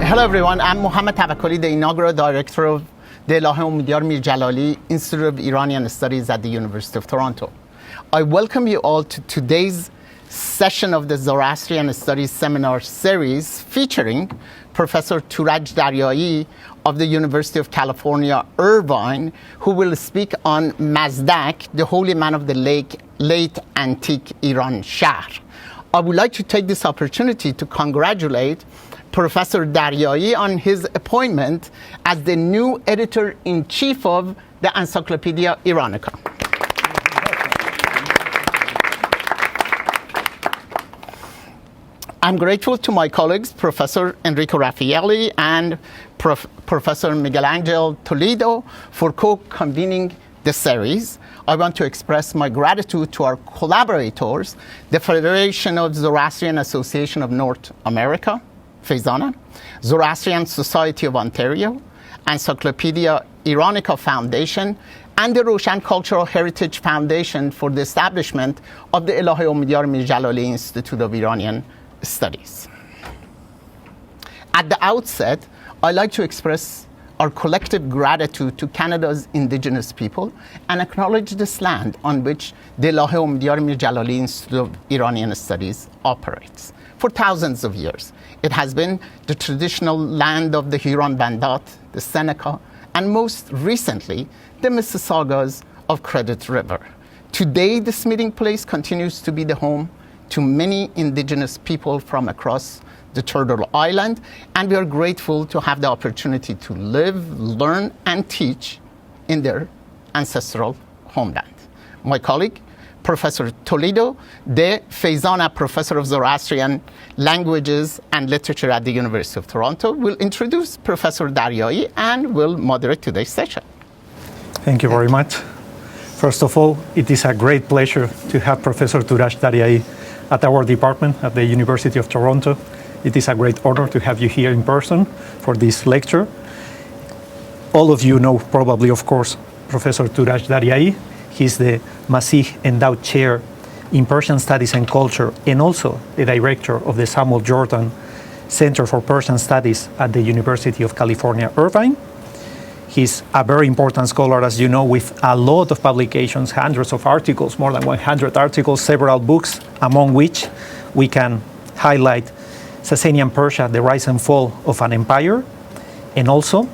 Hello everyone, I'm Mohammad Tawakkoli, the inaugural director of the Elahé Omidyar Mir-Djalali Institute of Iranian Studies at the University of Toronto. I welcome you all to today's session of the Zoroastrian Studies seminar series featuring Professor Touraj Daryaee of the University of California, Irvine, who will speak on Mazdak, the holy man of the late antique Ērānšahr. I would like to take this opportunity to congratulate Professor Daryaee on his appointment as the new editor-in-chief of the Encyclopaedia Iranica. I'm grateful to my colleagues, Professor Enrico Raffaelli and Professor Miguel Angel Toledo, for co-convening the series. I want to express my gratitude to our collaborators, the Federation of Zoroastrian Association of North America, Faizana, Zoroastrian Society of Ontario, Encyclopaedia Iranica Foundation, and the Roshan Cultural Heritage Foundation for the establishment of the Elahé Omidyar Mir-Djalali Institute of Iranian Studies. At the outset, I'd like to express our collective gratitude to Canada's Indigenous people and acknowledge this land on which the Elahé Omidyar Mir-Djalali Institute of Iranian Studies operates. For thousands of years, it has been the traditional land of the Huron Bāmdād, the Seneca, and most recently, the Mississaugas of Credit River. Today, this meeting place continues to be the home to many Indigenous people from across the Turtle Island, and we are grateful to have the opportunity to live, learn, and teach in their ancestral homeland. My colleague, Professor Toledo, the Faizana Professor of Zoroastrian Languages and Literature at the University of Toronto, will introduce Professor Daryaee and will moderate today's session. Thank you very much. First of all, it is a great pleasure to have Professor Touraj Daryaee at our department at the University of Toronto. It is a great honor to have you here in person for this lecture. All of you know probably, of course, Professor Touraj Daryaee. He's the Masih Endowed Chair in Persian Studies and Culture and also the director of the Samuel Jordan Center for Persian Studies at the University of California, Irvine. He's a very important scholar, as you know, with a lot of publications, hundreds of articles, more than 100 articles, several books, among which we can highlight Sasanian Persia, The Rise and Fall of an Empire, and also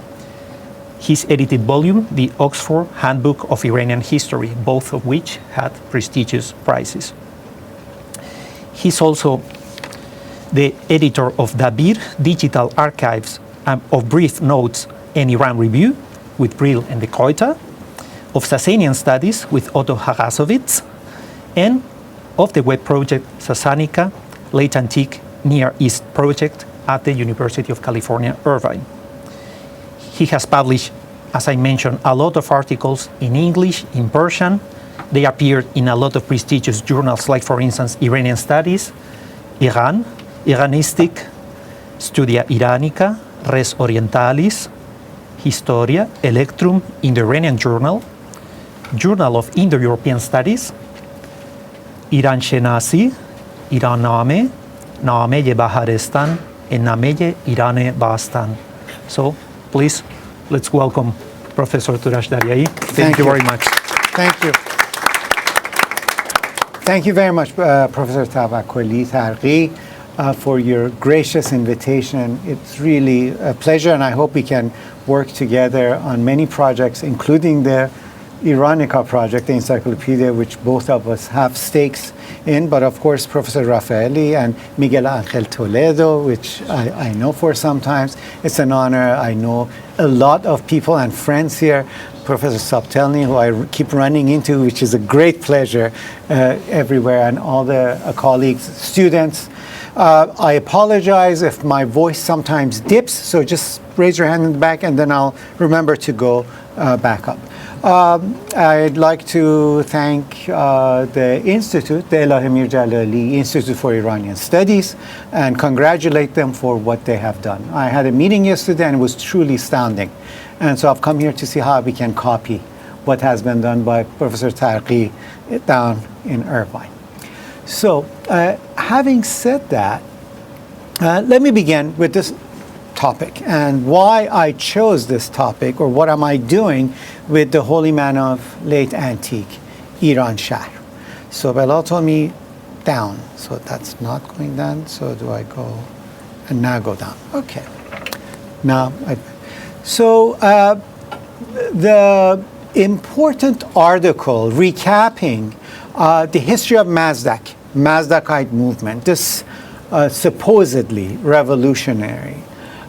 his edited volume, the Oxford Handbook of Iranian History, both of which had prestigious prizes. He's also the editor of Dabir Digital Archives of Brief Notes and Iran Review with Brill and the Koita, of Sasanian Studies with Otto Hagasovitz, and of the web project Sasanica, Late Antique Near East project at the University of California, Irvine. He has published, as I mentioned, a lot of articles in English, in Persian. They appeared in a lot of prestigious journals, like, for instance, Iranian Studies, Iran, Iranistic, Studia Iranica, Res Orientalis, Historia, Electrum in the Iranian Journal, Journal of Indo-European Studies, Iran Shenasi, Iran Name, Name Baharestan, and Name Iran Bastan. So, please, let's welcome Professor Touraj Daryaee. Thank you very much. Thank you. Thank you very much, Professor Tawakkoli Daryaee, for your gracious invitation. It's really a pleasure, and I hope we can work together on many projects, including the Iranica project, the encyclopedia, which both of us have stakes in, but of course Professor Raffaelli and Miguel Angel Toledo, which I know for sometimes. It's an honor. I know a lot of people and friends here. Professor Sabtelny, who I keep running into, which is a great pleasure everywhere, and all the colleagues, students. I apologize if my voice sometimes dips, so just raise your hand in the back and then I'll remember to go back up. I'd like to thank the Institute, the Elahé Mir-Djalali Institute for Iranian Studies, and congratulate them for what they have done. I had a meeting yesterday and it was truly astounding. And so I've come here to see how we can copy what has been done by Professor Daryaee down in Irvine. So having said that, let me begin with this topic and why I chose this topic, or what am I doing with the holy man of late antique, Ērānšahr. So Bella told me down, so that's not going down. So do I go and now go down? Okay. Now, the important article recapping the history of Mazdak, Mazdakite movement, this supposedly revolutionary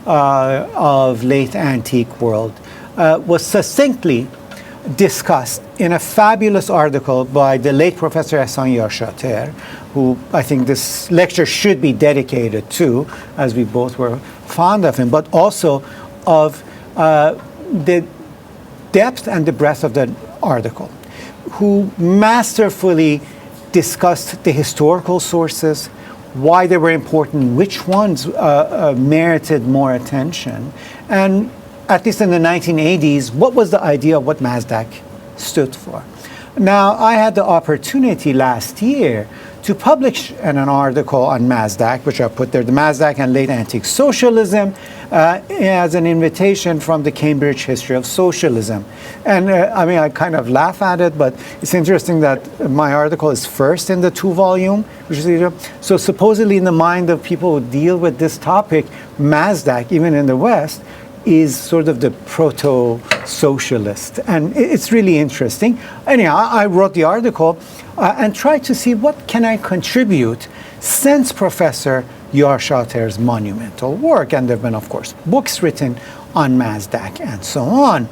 of late antique world, was succinctly discussed in a fabulous article by the late Professor Ērānšahr, who I think this lecture should be dedicated to, as we both were fond of him, but also of the depth and the breadth of the article, who masterfully discussed the historical sources, why they were important, which ones merited more attention, and at least in the 1980s, what was the idea of what Mazdak stood for. Now, I had the opportunity last year to publish an article on Mazdak, which I put there, the Mazdak and Late Antique Socialism, as an invitation from the Cambridge History of Socialism. And I mean, I kind of laugh at it, but it's interesting that my article is first in the 2-volume, which is, so supposedly in the mind of people who deal with this topic, Mazdak, even in the West, is sort of the proto-socialist. And it's really interesting. Anyhow, I wrote the article and tried to see what can I contribute since Professor Ērānšahr's monumental work. And there have been, of course, books written on Mazdak and so on,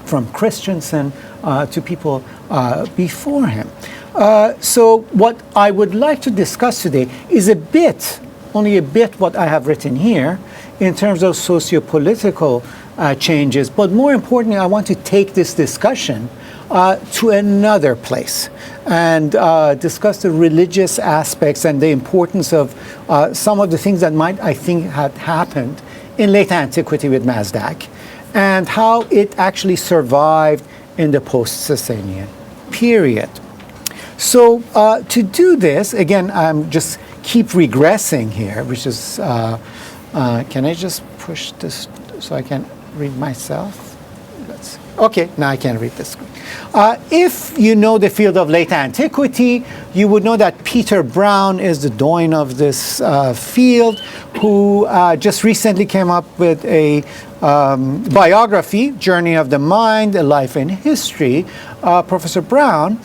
from Christensen to people before him. So what I would like to discuss today is only a bit what I have written here in terms of socio-political changes, but more importantly, I want to take this discussion to another place and discuss the religious aspects and the importance of some of the things that might, I think, have happened in late antiquity with Mazdak, and how it actually survived in the post-Sasanian period. So to do this, again, I'm just keep regressing here, which is, can I just push this so I can read myself? Okay, now I can read this. If you know the field of late antiquity, you would know that Peter Brown is the doyen of this field, who just recently came up with a biography, Journey of the Mind, A Life in History. Professor Brown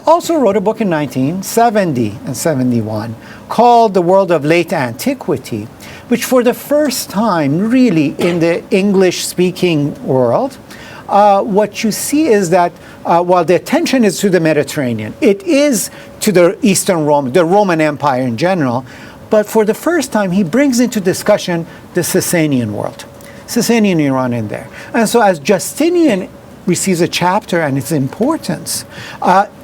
also wrote a book in 1970 and 71 called The World of Late Antiquity, which for the first time really in the English-speaking world, what you see is that while the attention is to the Mediterranean, it is to the Eastern Rome, the Roman Empire in general, but for the first time he brings into discussion the Sasanian world, Sasanian Iran in there. And so as Justinian receives a chapter and its importance,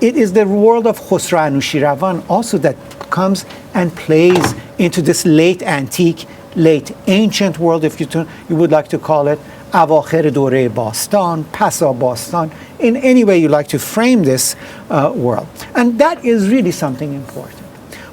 it is the world of Khosrau Anushirvan also that comes and plays into this late antique, late ancient world, if you would like to call it, Awakhir Dore Bastan, Pasa Bastan, in any way you like to frame this world. And that is really something important.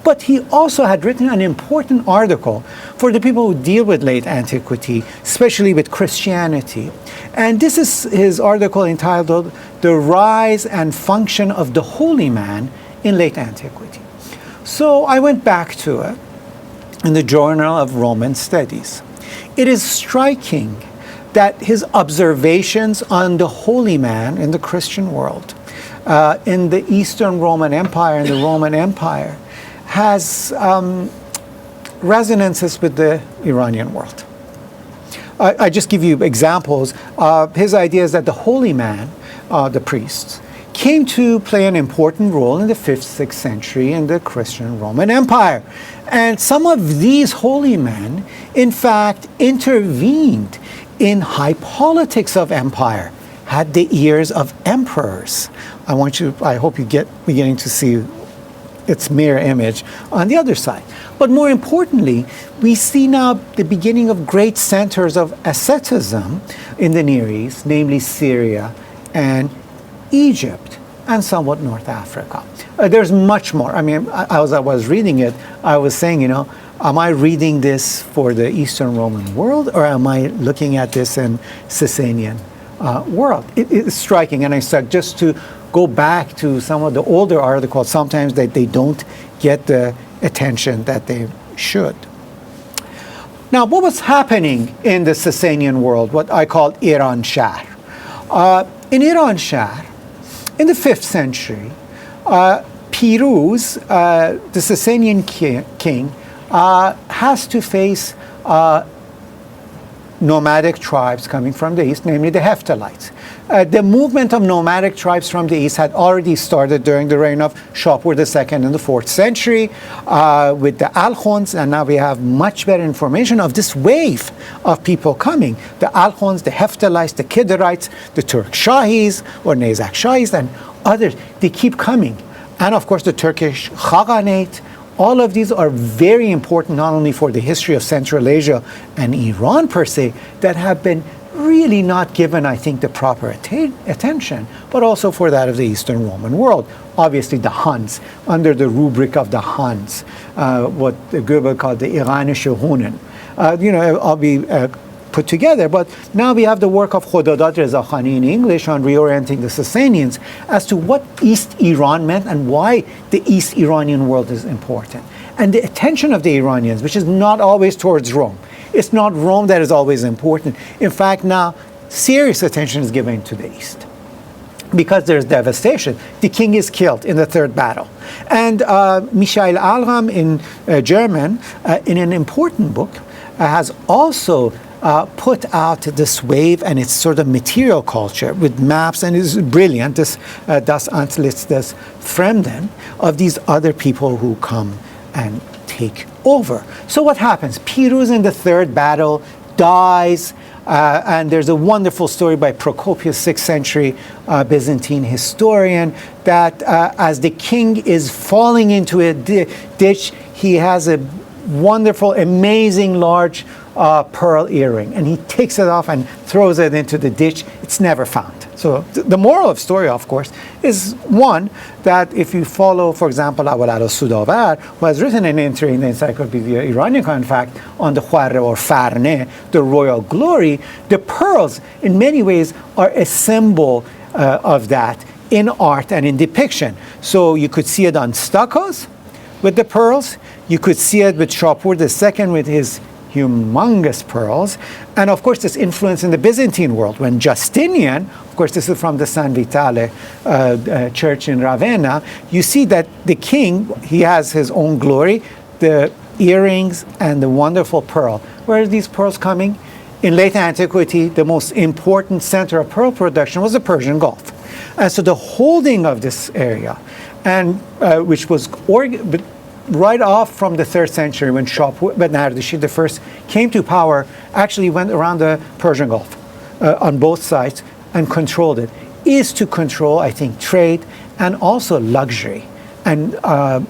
But he also had written an important article for the people who deal with late antiquity, especially with Christianity. And this is his article entitled The Rise and Function of the Holy Man in Late Antiquity. So I went back to it in the Journal of Roman Studies. It is striking that his observations on the holy man in the Christian world, in the Eastern Roman Empire and the Roman Empire, has resonances with the Iranian world. I just give you examples. His idea is that the holy man, the priests, came to play an important role in the 5th, 6th century in the Christian Roman Empire. And some of these holy men, in fact, intervened in high politics of empire, had the ears of emperors. I hope you get beginning to see its mirror image on the other side. But more importantly, we see now the beginning of great centers of asceticism in the Near East, namely Syria and Egypt, and somewhat North Africa. There's much more. I mean, as I was reading it, I was saying, am I reading this for the Eastern Roman world, or am I looking at this in Sasanian world? It's striking, and I said just to go back to some of the older articles, sometimes they don't get the attention that they should. Now, what was happening in the Sasanian world, what I call Ērānšahr? In Ērānšahr, in the 5th century, Piruz, the Sasanian king, has to face nomadic tribes coming from the east, namely the Hephthalites. The movement of nomadic tribes from the east had already started during the reign of Shapur II in the 4th century with the Alkhons, and now we have much better information of this wave of people coming. The Alkhons, the Hephthalites, the Kidarites, the Turk Shahis or Nizak Shahis, and others, they keep coming. And of course the Turkish Khaganate. All of these are very important not only for the history of Central Asia and Iran per se, that have been really not given, I think, the proper attention, but also for that of the Eastern Roman world. Obviously the Huns, under the rubric of the Huns, what Goebbels called the Iranische Hunnen. I'll be put together, but now we have the work of Khodadad Reza Khani in English on reorienting the Sasanians as to what East Iran meant and why the East Iranian world is important. And the attention of the Iranians, which is not always towards Rome. It's not Rome that is always important. In fact, now serious attention is given to the East, because there's devastation. The king is killed in the 3rd battle. And Michael Alram in German, in an important book, has also put out this wave and its sort of material culture with maps, and it's brilliant, this Das Antlitz des Fremden, of these other people who come and take over. So what happens? Piruz in the 3rd battle dies, and there's a wonderful story by Procopius, 6th century Byzantine historian, that as the king is falling into a ditch, he has a wonderful, amazing, large pearl earring, and he takes it off and throws it into the ditch. It's never found. So the moral of the story, of course, is one, that if you follow, for example, Awalad al-Sudavar, who has written an entry in the Encyclopaedia Iranica, in fact, on the Khwarre or Farne, the royal glory, the pearls, in many ways, are a symbol of that in art and in depiction. So you could see it on stuccos with the pearls. You could see it with Shapur II with his humongous pearls, and of course this influence in the Byzantine world when Justinian, of course this is from the San Vitale church in Ravenna, you see that the king, he has his own glory, the earrings and the wonderful pearl. Where are these pearls coming? In late antiquity, the most important center of pearl production was the Persian Gulf, and so the holding of this area, and which was right off from the 3rd century when Nardashid I came to power, actually went around the Persian Gulf on both sides and controlled it, is to control, I think, trade and also luxury. And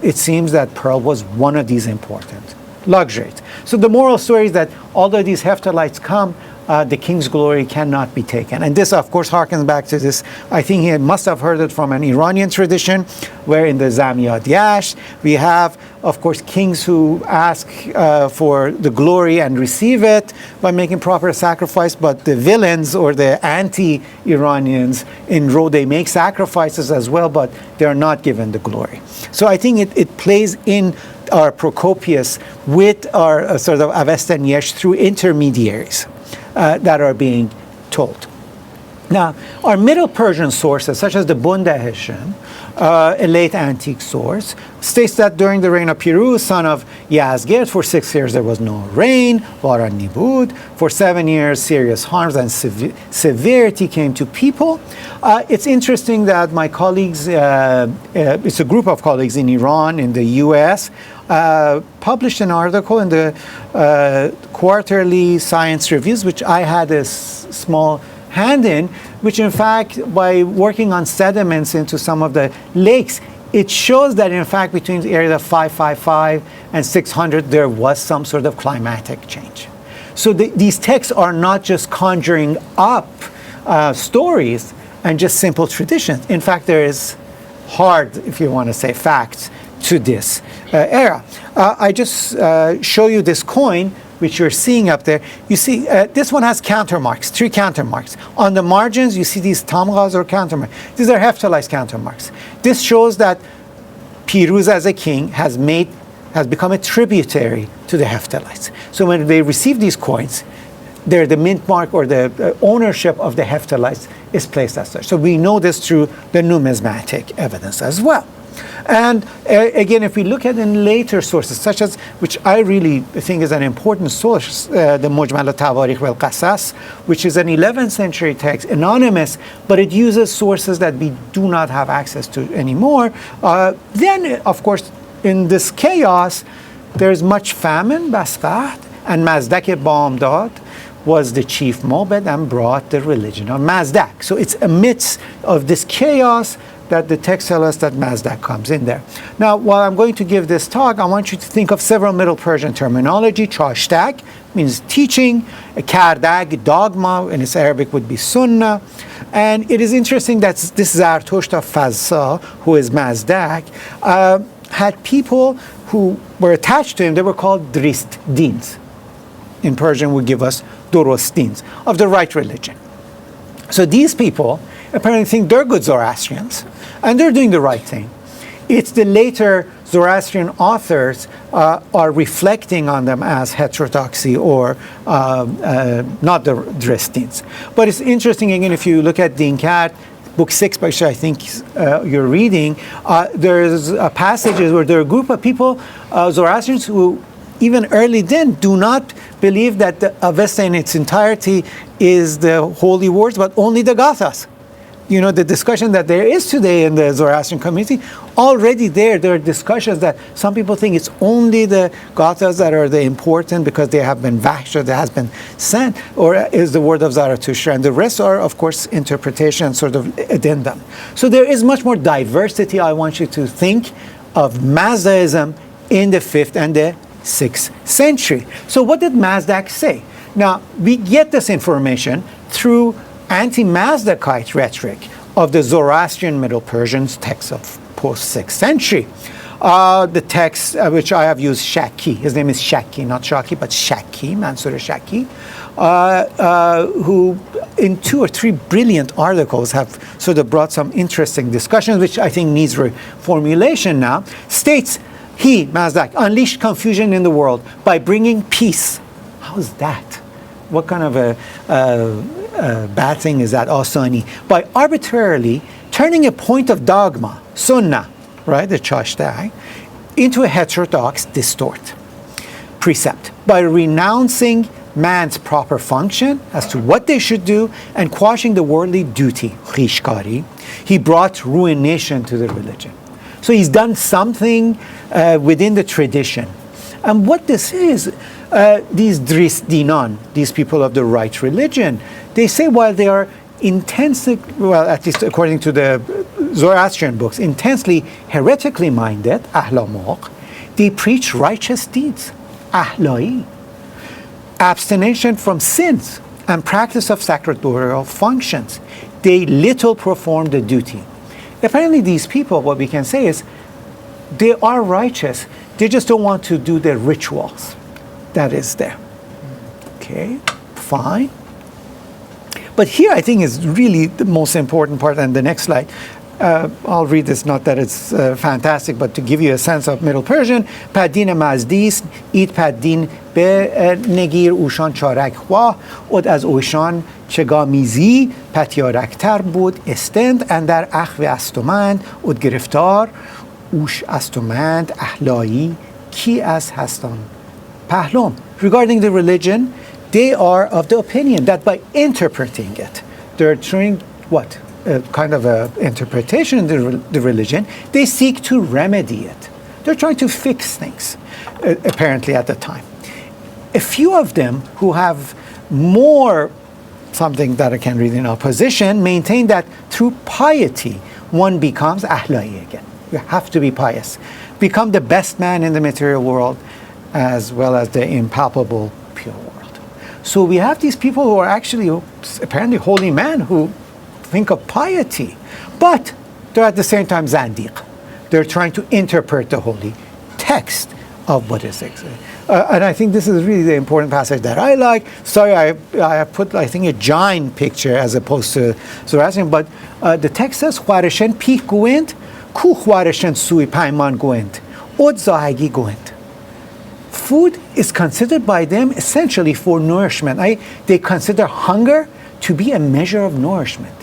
it seems that pearl was one of these important luxuries. So the moral story is that although these Hephthalites come, the king's glory cannot be taken. And this, of course, harkens back to this. I think he must have heard it from an Iranian tradition, where in the Zamiyat Yash, we have, of course, kings who ask for the glory and receive it by making proper sacrifice, but the villains or the anti-Iranians in Rome, they make sacrifices as well, but they're not given the glory. So I think it plays in our Procopius with our sort of Avesta and Yesh through intermediaries that are being told. Now, our Middle Persian sources, such as the Bundahishn, a late antique source, states that during the reign of Piruz, son of Yazgird, for 6 years there was no rain, Varan Nibud. For 7 years, serious harms and severity came to people. It's interesting that my colleagues, it's a group of colleagues in Iran, in the US, published an article in the quarterly science reviews, which I had a small hand in, which in fact, by working on sediments into some of the lakes, it shows that in fact between the area of 555 and 600 there was some sort of climatic change. So these texts are not just conjuring up stories and just simple traditions. In fact, there is hard, if you want to say, facts to this era. I just show you this coin, which you're seeing up there. You see, this one has counter marks, 3 counter marks. On the margins, you see these tamghas or counter marks. These are heftalized counter marks. This shows that Piruz as a king has become a tributary to the heftalites. So when they receive these coins, the mint mark or the ownership of the heftalites is placed as such. So we know this through the numismatic evidence as well. And again, if we look at in later sources, such as, which I really think is an important source, the Mujmal al-Tawarikh wal-Qasas, which is an 11th century text, anonymous, but it uses sources that we do not have access to anymore. Then, of course, in this chaos, there's much famine, Basqat, and Mazdak Bāmdād was the chief mobed and brought the religion of Mazdak. So it's amidst of this chaos that the text tells us that Mazdak comes in there. Now, while I'm going to give this talk, I want you to think of several Middle Persian terminology. Chashtak means teaching, kardag, dogma, in its Arabic would be sunnah. And it is interesting that this Zartusht of Fazsa, who is Mazdak, had people who were attached to him. They were called dristdins. In Persian would give us dorostins, of the right religion. So these people apparently think they're good Zoroastrians, and they're doing the right thing. It's the later Zoroastrian authors are reflecting on them as heterodoxy or not the Dristins. But it's interesting, again, if you look at Tinged, book 6, which I think you're reading, there's passages where there are a group of people, Zoroastrians, who even early then do not believe that the Avesta in its entirety is the holy words, but only the Gathas. You know, the discussion that there is today in the Zoroastrian community, already there are discussions that some people think it's only the Gathas that are the important because they have been Vaksha, that has been sent, or is the word of Zarathustra, and the rest are, of course, interpretation, sort of addendum. So there is much more diversity. I want you to think of Mazdaism in the 5th and the 6th century. So what did Mazdak say? Now, we get this information through anti-Mazdakite rhetoric of the Zoroastrian Middle Persians texts of post-6th century. The text which I have used, Shaki, his name is Shaki, not Shaki, but Shaki, Mansur Shaki, who in 2 or 3 brilliant articles have sort of brought some interesting discussions, which I think needs reformulation now, states, he, Mazdak, unleashed confusion in the world by bringing peace. How is that? What kind of a bad thing is that, Asani? By arbitrarily turning a point of dogma, sunnah, right, the chashtai, into a heterodox distort precept. By renouncing man's proper function as to what they should do and quashing the worldly duty, khishkari, he brought ruination to the religion. So he's done something within the tradition. And what this is, these Dristdinan, these people of the right religion, they say while they are intensely, well, at least according to the Zoroastrian books, intensely heretically minded, ahlāmog, they preach righteous deeds, ahlāi, abstination from sins, and practice of sacerdotal functions. They little perform the duty. Apparently these people, what we can say is, they are righteous, they just don't want to do the rituals that is there. Okay, fine. But here I think is really the most important part, and the next slide. I'll read this, not that it's fantastic, but to give you a sense of Middle Persian. Paddin mazdis, id paddin be negir ushan charak khwa, od az ushan chegamizi patyaraktar bud estend, and dar akhve astomand, od giriftar, ush astomand, ahlai, ki as hastan. Pahlom. Regarding the religion, they are of the opinion that by interpreting it, they're trying what? Kind of an interpretation of the religion, they seek to remedy it. They're trying to fix things, apparently at the time. A few of them who have more, something that I can read in opposition, maintain that through piety, one becomes ahlai again. You have to be pious. Become the best man in the material world, as well as the impalpable pure world. So we have these people who are actually apparently holy men who think of piety, but they're at the same time zandiq. They're trying to interpret the holy text of Buddhism. And I think this is really the important passage that I like. Sorry, I put, I think, a giant picture as opposed to Zoroastrian, but the text says, "Khwarishen pih guent, ku khwarishen sui paiman guent, od zahagi guent." Food is considered by them essentially for nourishment. They consider hunger to be a measure of nourishment.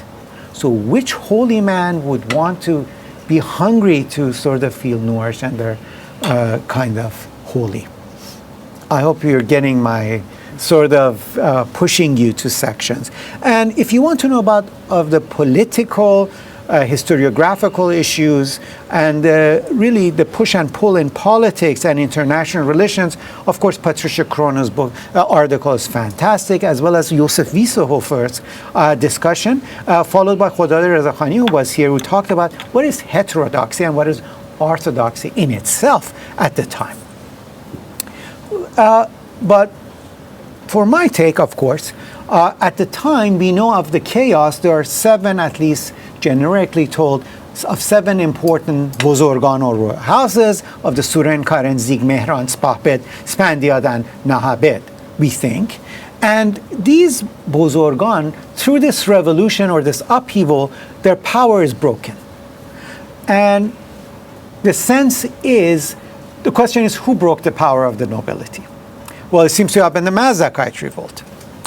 So which holy man would want to be hungry to sort of feel nourished, and they're kind of holy? I hope you're getting my sort of pushing you to sections. And if you want to know about the political, historiographical issues, and really the push and pull in politics and international relations, of course, Patricia Krono's book article is fantastic, as well as Josef Wiesehofer's discussion, followed by Khodadad Rezakhani, who was here, who talked about what is heterodoxy and what is orthodoxy in itself at the time. But for my take, of course, at the time we know of the chaos. There are 7, at least generically told, of 7 important bozorgan or royal houses of the Suren, Karen, Zig, Mehran, Spahbed, Spandiad, and Nahabed, we think. And these bozorgan, through this revolution or this upheaval, their power is broken. And the sense is, the question is, who broke the power of the nobility? Well, it seems to have been the Mazdakite revolt.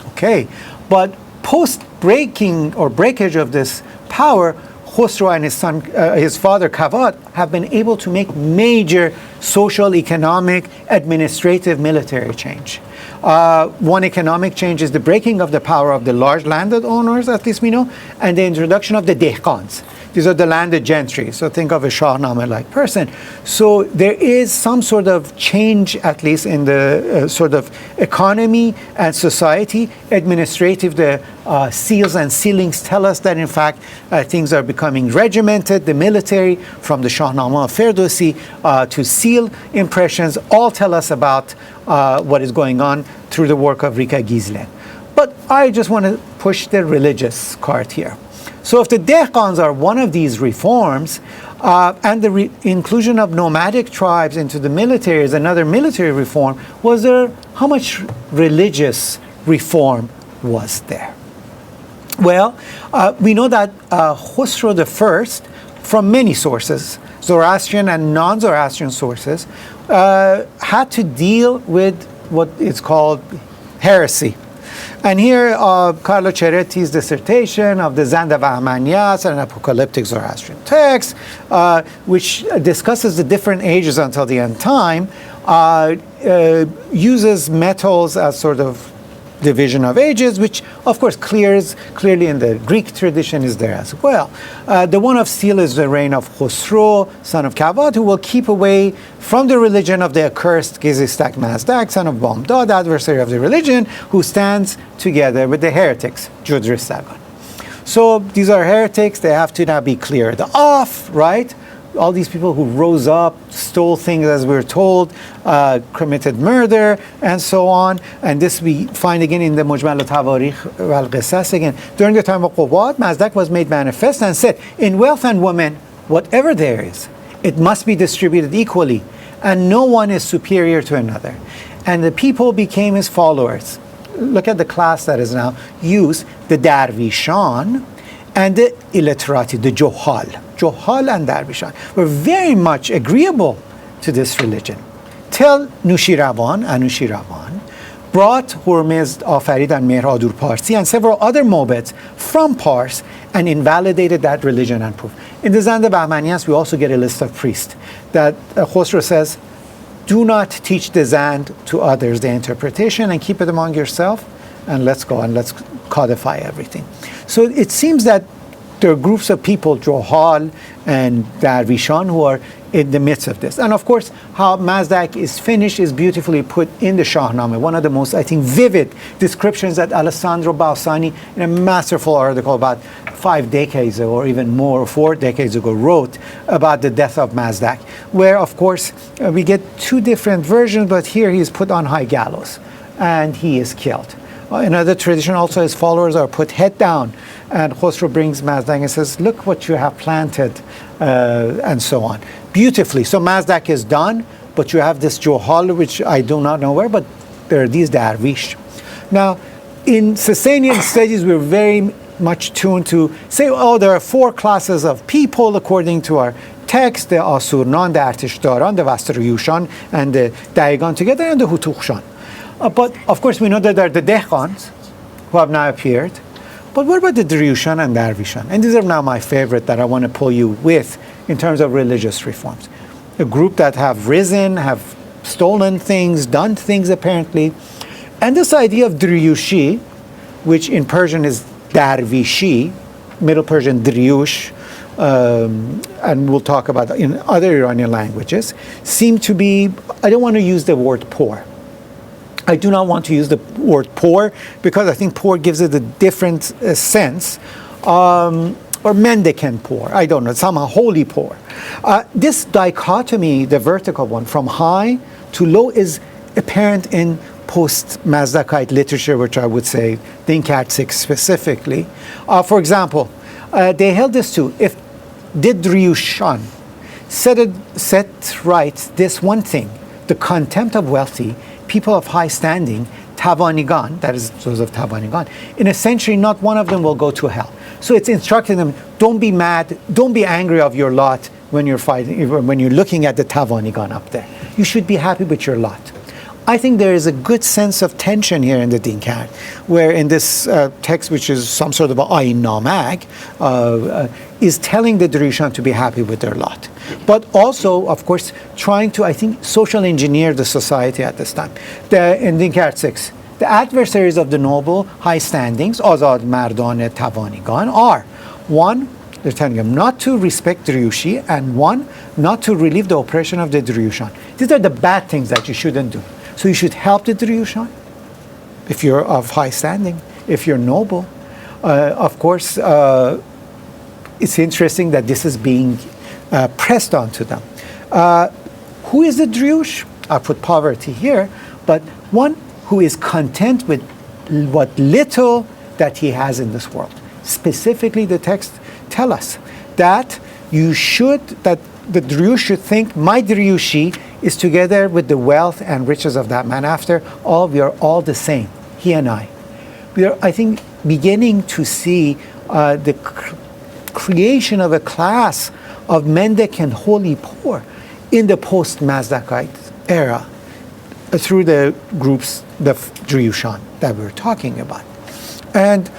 Okay, but post-breaking or breakage of this power, Khosrow and his son, his father Kavad, have been able to make major social, economic, administrative, military change. One economic change is the breaking of the power of the large landed owners, at least we know, and the introduction of the dehqans. These are the landed gentry, so think of a Shahnameh-like person. So there is some sort of change, at least in the sort of economy and society. Administrative, the seals and sealings tell us that in fact things are becoming regimented. The military, from the Shahnameh of Ferdowsi to seal impressions, all tell us about what is going on through the work of Rika Gizlen. But I just want to push the religious card here. So if the dehqans are one of these reforms, and the inclusion of nomadic tribes into the military is another military reform, was there, how much religious reform was there? Well, we know that Khosrow I, from many sources, Zoroastrian and non-Zoroastrian sources, had to deal with what is called heresy. And here, Carlo Ceretti's dissertation of the Zand of Ahmaniyas, an apocalyptic Zoroastrian text, which discusses the different ages until the end time, uses metals as sort of division of ages, which of course clearly in the Greek tradition is there as well. The one of steel is the reign of Khosrow, son of Kavad, who will keep away from the religion of the accursed Gizistak Mazdak, son of Bāmdād, adversary of the religion, who stands together with the heretics, Judris Sagan. So these are heretics, they have to now be cleared off, right? All these people who rose up, stole things as we're told, committed murder, and so on. And this we find again in the Mujmal al-Tawarikh wal-Qisas again. During the time of Quwwat, Mazdak was made manifest and said, in wealth and women, whatever there is, it must be distributed equally, and no one is superior to another. And the people became his followers. Look at the class that is now used, the Darvishan and the illiterati, the Johal. Johal and Darvishan were very much agreeable to this religion. Till Anushiravan brought Hormizd, Afarid, and Mir-Adur Parsi and several other Mobeds from Pars and invalidated that religion and proof. In the Zand of Ahmaniyas, we also get a list of priests that Khosrow says, do not teach the Zand to others, the interpretation, and keep it among yourself, and let's go and let's codify everything. So it seems that there are groups of people, Johal and Darvishan, who are in the midst of this. And of course, how Mazdak is finished is beautifully put in the Shahnameh, one of the most, I think, vivid descriptions that Alessandro Bausani, in a masterful article about 5 decades ago, or even more, 4 decades ago, wrote about the death of Mazdak, where, of course, we get 2 different versions, but here he is put on high gallows, and he is killed. Another tradition also, his followers are put head down, and Khosrow brings Mazdak and says, look what you have planted, and so on. Beautifully. So Mazdak is done, but you have this Johal, which I do not know where, but there are these Darwish. Now, in Sasanian studies, we're very much tuned to say, oh, there are 4 classes of people according to our text, the Asurnan, the Artishdaran, the Vastruyushan, and the Dayagan together, and the Hutukhshan. But of course, we know that there are the Dehkhans, who have now appeared. But what about the Daryushan and Darwishan? And these are now my favorite that I want to pull you with in terms of religious reforms. A group that have risen, have stolen things, done things apparently. And this idea of Daryushi, which in Persian is Darwishi, Middle Persian Daryush, and we'll talk about that in other Iranian languages, seem to be, I don't want to use the word poor. I do not want to use the word poor because I think poor gives it a different sense, or mendicant poor, I don't know, somehow holy poor. This dichotomy, the vertical one, from high to low, is apparent in post-Mazdakite literature, which I would say, the Inkart specifically. For example, they held this too. If Didryushan set right this one thing, the contempt of wealthy, people of high standing, Tavanigan, that is those of Tavanigan, in a century, not one of them will go to hell. So it's instructing them, don't be mad, don't be angry of your lot when you're fighting, when you're looking at the Tavanigan up there. You should be happy with your lot. I think there is a good sense of tension here in the Dinkar, where in this text, which is some sort of Ayn Namag, is telling the Daryushan to be happy with their lot. But also, of course, trying to, I think, social engineer the society at this time. In Dinkar 6, the adversaries of the noble, high standings, Azad Mardane Tavanigan, are 1, they're telling them not to respect Daryushi, and 1, not to relieve the oppression of the Daryushan. These are the bad things that you shouldn't do. So you should help the Daryushan if you're of high standing, if you're noble. Of course, it's interesting that this is being pressed onto them. Who is the Daryush? I put poverty here, but one who is content with what little that he has in this world. Specifically, the text tell us that that the Daryush should think, my Daryushi is together with the wealth and riches of that man. After all, we are all the same, he and I. We are, I think, beginning to see the creation of a class of mendicant and holy poor in the post-Mazdakite era through the groups, the Daryushan that we're talking about. And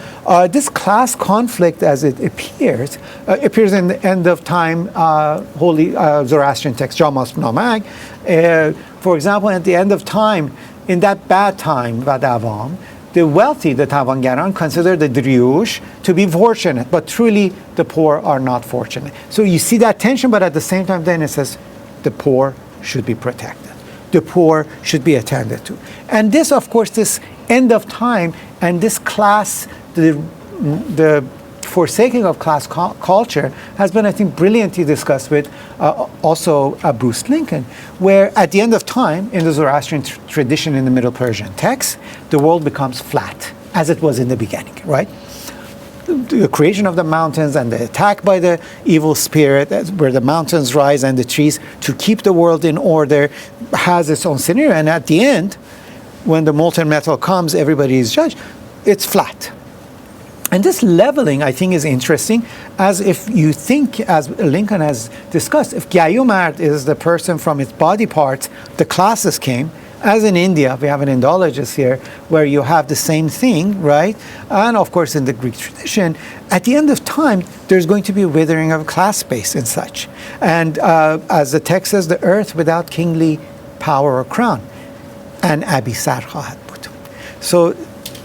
this class conflict, as it appears in the end of time holy Zoroastrian text, Jamas Namag. For example, at the end of time, in that bad time, Vadavam, the wealthy, the Tavangaran, consider the Daryush to be fortunate, but truly the poor are not fortunate. So you see that tension, but at the same time, then it says the poor should be protected. The poor should be attended to. And this, of course, this end of time and this class, the forsaking of class culture has been, I think, brilliantly discussed with also Bruce Lincoln, where at the end of time, in the Zoroastrian tradition in the Middle Persian text, the world becomes flat, as it was in the beginning, right? The creation of the mountains and the attack by the evil spirit, where the mountains rise and the trees, to keep the world in order, has its own scenario. And at the end, when the molten metal comes, everybody is judged, it's flat. And this leveling, I think, is interesting, as if you think, as Lincoln has discussed, if Gyayumard is the person from its body parts, the classes came, as in India, we have an Indologist here, where you have the same thing, right? And of course, in the Greek tradition, at the end of time, there's going to be a withering of class space and such. And as the text says, the earth without kingly power or crown, and abisar khahad bud. So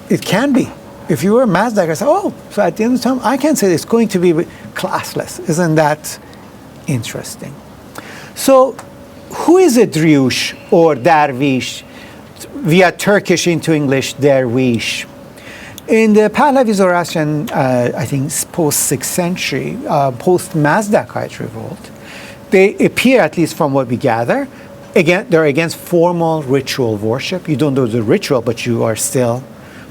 it can be. If you were a Mazdak, I say, oh, so at the end of time, I can say it's going to be classless. Isn't that interesting? So who is a Daryush or Darwish? Via Turkish into English, Derwish. In the Pahlavi Zoroastrian, I think post-6th century, post-Mazdakite revolt, they appear, at least from what we gather, again, they're against formal ritual worship. You don't do the ritual, but you are still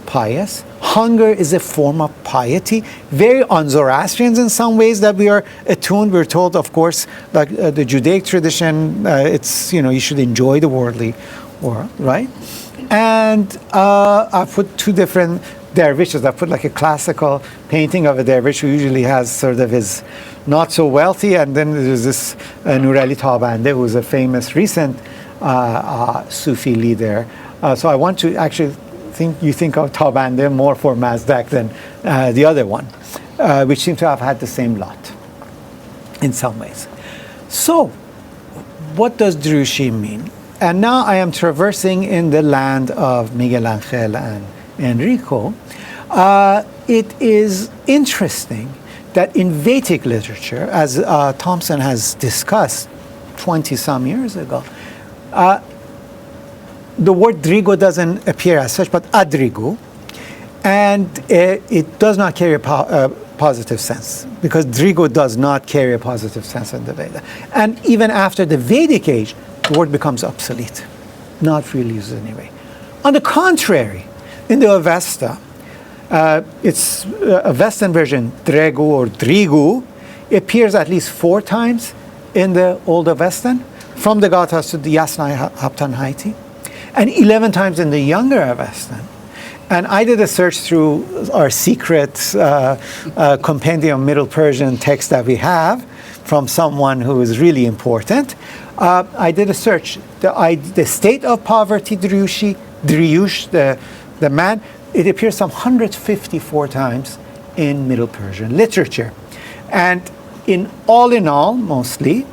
pious. Hunger is a form of piety. Very un-Zoroastrians in some ways that we are attuned. We're told, of course, like the Judaic tradition, it's, you should enjoy the worldly world, right? And I put two different dervishes. I put like a classical painting of a dervish who usually has sort of his not so wealthy, and then there's this Nur Ali Tabande, who's a famous recent Sufi leader. So I want to actually think of Tabande more for Mazdak than the other one, which seem to have had the same lot in some ways. So, what does Daryaee mean? And now I am traversing in the land of Miguel Angel and Enrico. It is interesting that in Vedic literature, as Thompson has discussed 20-some years ago, the word drigo doesn't appear as such, but adrigo, and it does not carry a positive sense, because drigo does not carry a positive sense in the Veda. And even after the Vedic age, the word becomes obsolete, not really used anyway. On the contrary, in the Avesta, it's a Western version, dregu or drigu, appears at least 4 times in the Old Avestan, from the Gathas to the Yasnai Haptan Haiti, and 11 times in the Younger Avestan. And I did a search through our secret compendium Middle Persian text that we have from someone who is really important. I did a search. The state of poverty, Daryush, the man, it appears some 154 times in Middle Persian literature. And in all, mostly,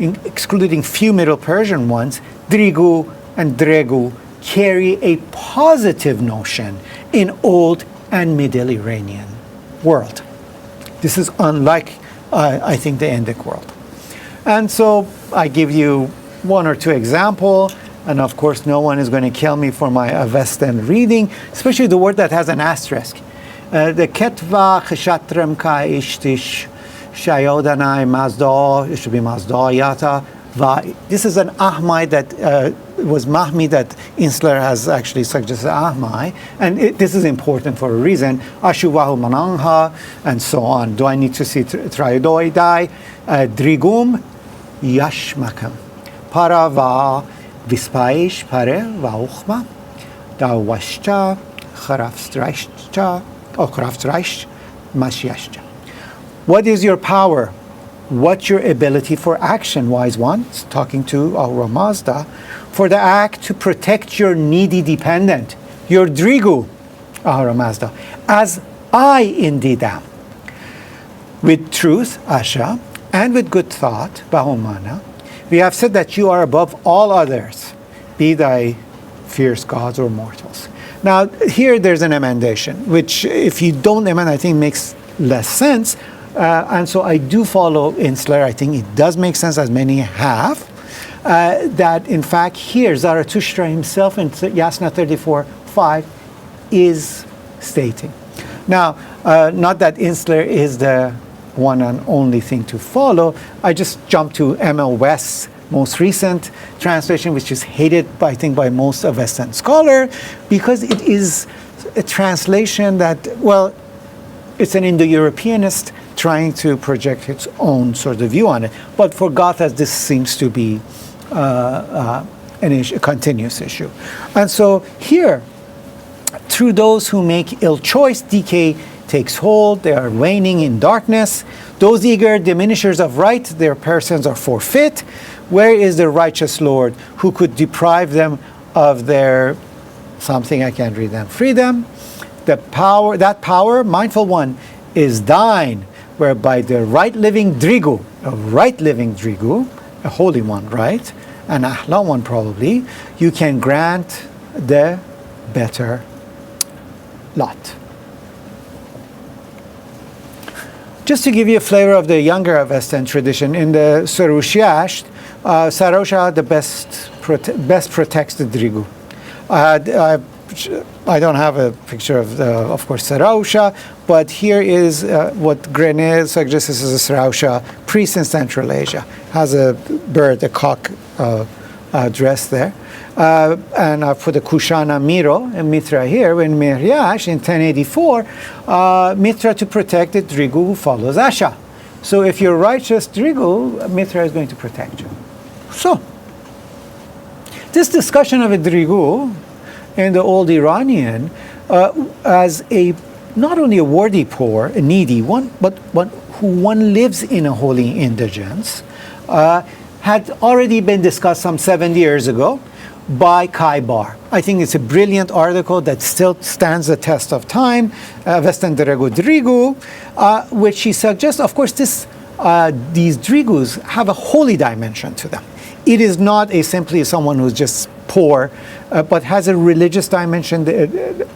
excluding few Middle Persian ones, drigu and dregu carry a positive notion in Old and Middle Iranian world. This is unlike, I think, the Indic world. And so I give you 1 or 2 examples, and of course no one is going to kill me for my Avestan reading, especially the word that has an asterisk. The ketva kshatrem ka ishtish shayodanai mazda, it should be mazdayata. This is an ahmai that was mahmi that Insler has actually suggested ahmai, and this is important for a reason. Ashuvahu manangha, and so on. Do I need to see trayodoidai? Drigum yashmakam. Para va vispaish pare va uchma. Da washcha kharafstrashcha or kharafstrash mashyashcha. What is your power? What's your ability for action, wise one? It's talking to Ahura Mazda. For the act to protect your needy dependent, your drigu, Ahura Mazda, as I indeed am. With truth, Asha, and with good thought, Bahumana, we have said that you are above all others, be thy fierce gods or mortals. Now, here there's an emendation, which if you don't amend, I think makes less sense. And so I do follow Insler. I think it does make sense, as many have, that in fact here Zarathustra himself in Yasna 34:5 is stating. Now, not that Insler is the one and only thing to follow. I just jumped to M.L. West's most recent translation, which is hated, I think, by most Avestan scholars, because it is a translation that, well, it's an Indo-Europeanist trying to project its own sort of view on it. But for Gathas, this seems to be a continuous issue. And so here, through those who make ill choice, decay takes hold, they are waning in darkness. Those eager diminishers of right, their persons are forfeit. Where is the righteous Lord who could deprive them of their something, I can't read them, freedom? That power, mindful one, is thine, whereby the right living drigu, a holy one, right? An ahlāmog one probably, you can grant the better lot. Just to give you a flavor of the younger Avestan tradition, in the Sarushyasht, Sarosha the best protects the drigu. I don't have a picture of course, Sarosha, but here is what Grenet suggests is a Sarosha priest in Central Asia. Has a bird, a cock dress there. And I put the Kushana Miro and Mitra here. When Mir-Djalali in 1084, Mitra to protect the Drigu who follows Asha. So if you're righteous Drigu, Mitra is going to protect you. So, this discussion of a Drigu in the old Iranian as a not only a worthy poor, a needy one, but one who one lives in a holy indigence, had already been discussed some 70 years ago by Kai Bar. I think it's a brilliant article that still stands the test of time, Western Drigu Drigu, which he suggests, of course, these Drigus have a holy dimension to them. It is not simply someone who's just poor, but has a religious dimension.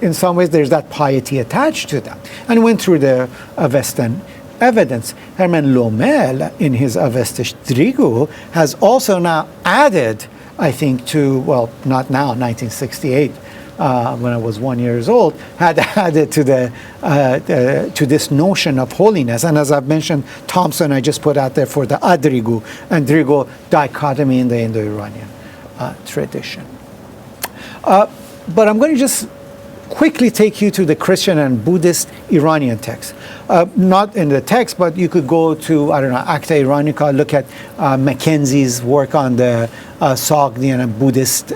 In some ways, there's that piety attached to them. And went through the Western evidence. Herman Lomel, in his Avestish Drigu, has also now added, I think, to, well, not now, 1968, when I was 1 year old, had added to to this notion of holiness. And as I've mentioned, Thompson, I just put out there for the Adrigu and Drigu dichotomy in the Indo-Iranian tradition. But I'm going to just quickly take you to the Christian and Buddhist Iranian text. Not in the text, but you could go to, I don't know, Acta Iranica, look at Mackenzie's work on the Sogdian and Buddhist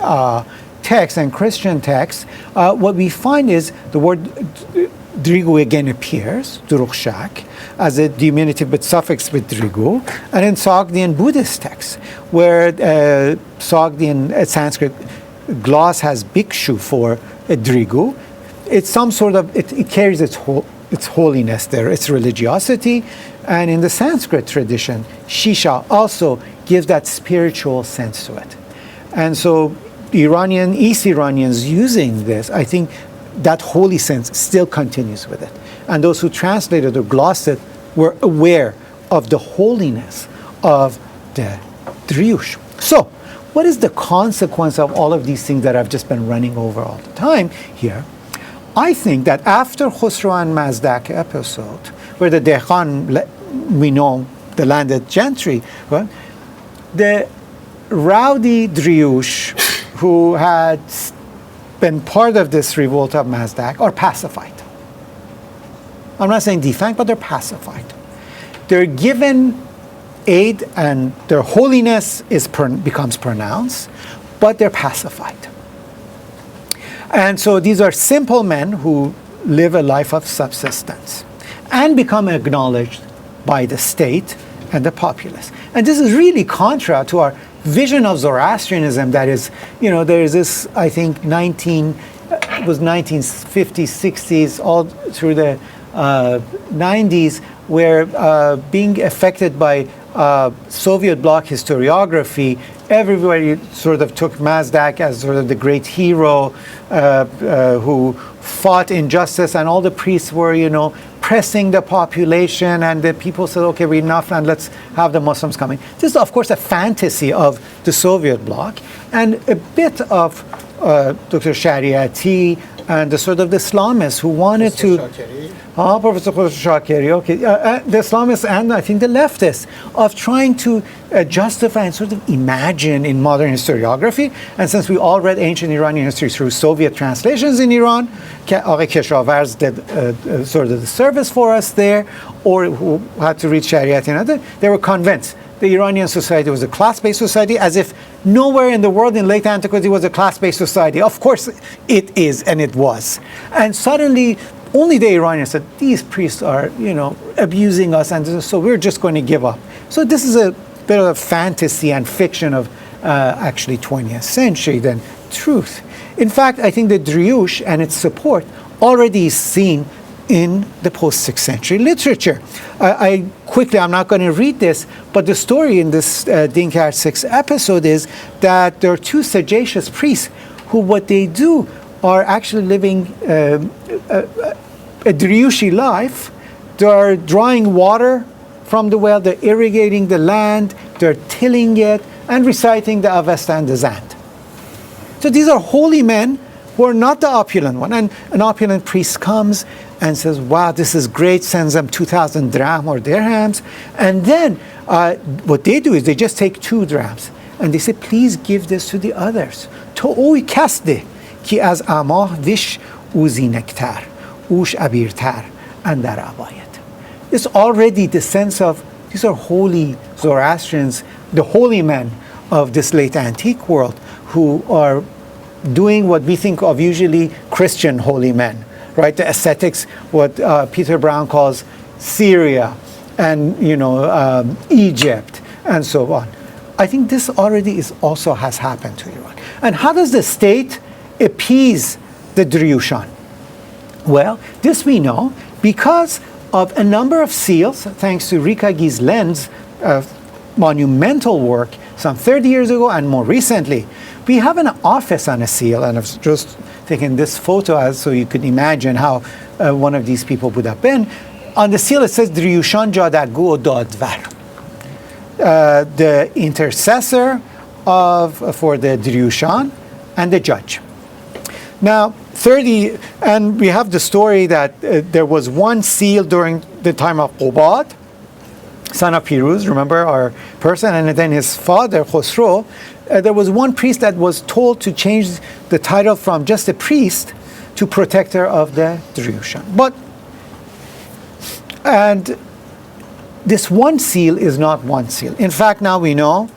text and Christian text. What we find is the word Drigu again appears, Durukhshak, as a diminutive but suffix with Drigu, and in Sogdian Buddhist texts, where Sogdian Sanskrit gloss has Bhikshu for a Drigu, it's some sort of, it carries its holiness there, its religiosity, and in the Sanskrit tradition, Shisha also gives that spiritual sense to it. And so East Iranians using this, I think that holy sense still continues with it. And those who translated or glossed it were aware of the holiness of the Driush. So, what is the consequence of all of these things that I've just been running over all the time here? I think that after Khosrow and Mazdak episode, where the Dehqan, we know the landed gentry, right? The rowdy Driush who had been part of this revolt of Mazdak are pacified. I'm not saying defanged, but they're pacified. They're given aid and their holiness becomes pronounced, but they're pacified. And so these are simple men who live a life of subsistence and become acknowledged by the state and the populace. And this is really contra to our vision of Zoroastrianism that is, you know, there is this, I think, 1950s, 60s, all through the 90s, where being affected by Soviet bloc historiography, everybody sort of took Mazdak as sort of the great hero who fought injustice, and all the priests were, you know, pressing the population, and the people said, okay, we're enough, and let's have the Muslims coming. This is, of course, a fantasy of the Soviet bloc, and a bit of Dr. Shariati and the sort of the Islamists who wanted Professor Shakiri, okay, the Islamists and I think the leftists, of trying to justify and sort of imagine in modern historiography. And since we all read ancient Iranian history through Soviet translations in Iran, Aghay Keshavarz did sort of the service for us there, or who had to read Shariati and other, they were convinced the Iranian society was a class-based society, as if nowhere in the world in late antiquity was a class-based society. Of course it is, and it was. And suddenly, only the Iranians said, these priests are, you know, abusing us, and so we're just going to give up. So this is a bit of a fantasy and fiction of actually 20th century than truth. In fact, I think the Driush and its support already is seen in the post-6th century literature. I'm not going to read this, but the story in this Dinkar 6 episode is that there are two sagacious priests who, what they do are actually living a Driushi life. They're drawing water from the well, they're irrigating the land, they're tilling it, and reciting the Avesta and the Zand. So these are holy men who are not the opulent one. And an opulent priest comes and says, wow, this is great, sends them 2,000 drachms or dirhams. And then what they do is they just take 2 drachms And they said, please give this to the others. To oy kas de ki az amah vish uzinektar, ush abirtar, and dar abayet. It's already the sense of, these are holy Zoroastrians, the holy men of this late antique world, who are doing what we think of usually Christian holy men, right? The ascetics, what Peter Brown calls Syria, and Egypt, and so on. I think this already also has happened to Iran. And how does the state appease the Daryushan? Well, this we know because of a number of seals, thanks to Rika Gizlen's monumental work some 30 years ago and more recently. We have an office on a seal, and I've just taken this photo so you could imagine how one of these people would have been. On the seal it says Daryushan Jadagu o Dadvar, the intercessor for the Daryushan and the judge. Now, and we have the story that there was one seal during the time of Bāmdād, son of Piruz, remember our person, and then his father, Khosrow. There was one priest that was told to change the title from just a priest to protector of the Daryushan. And this one seal is not one seal. In fact, now we know,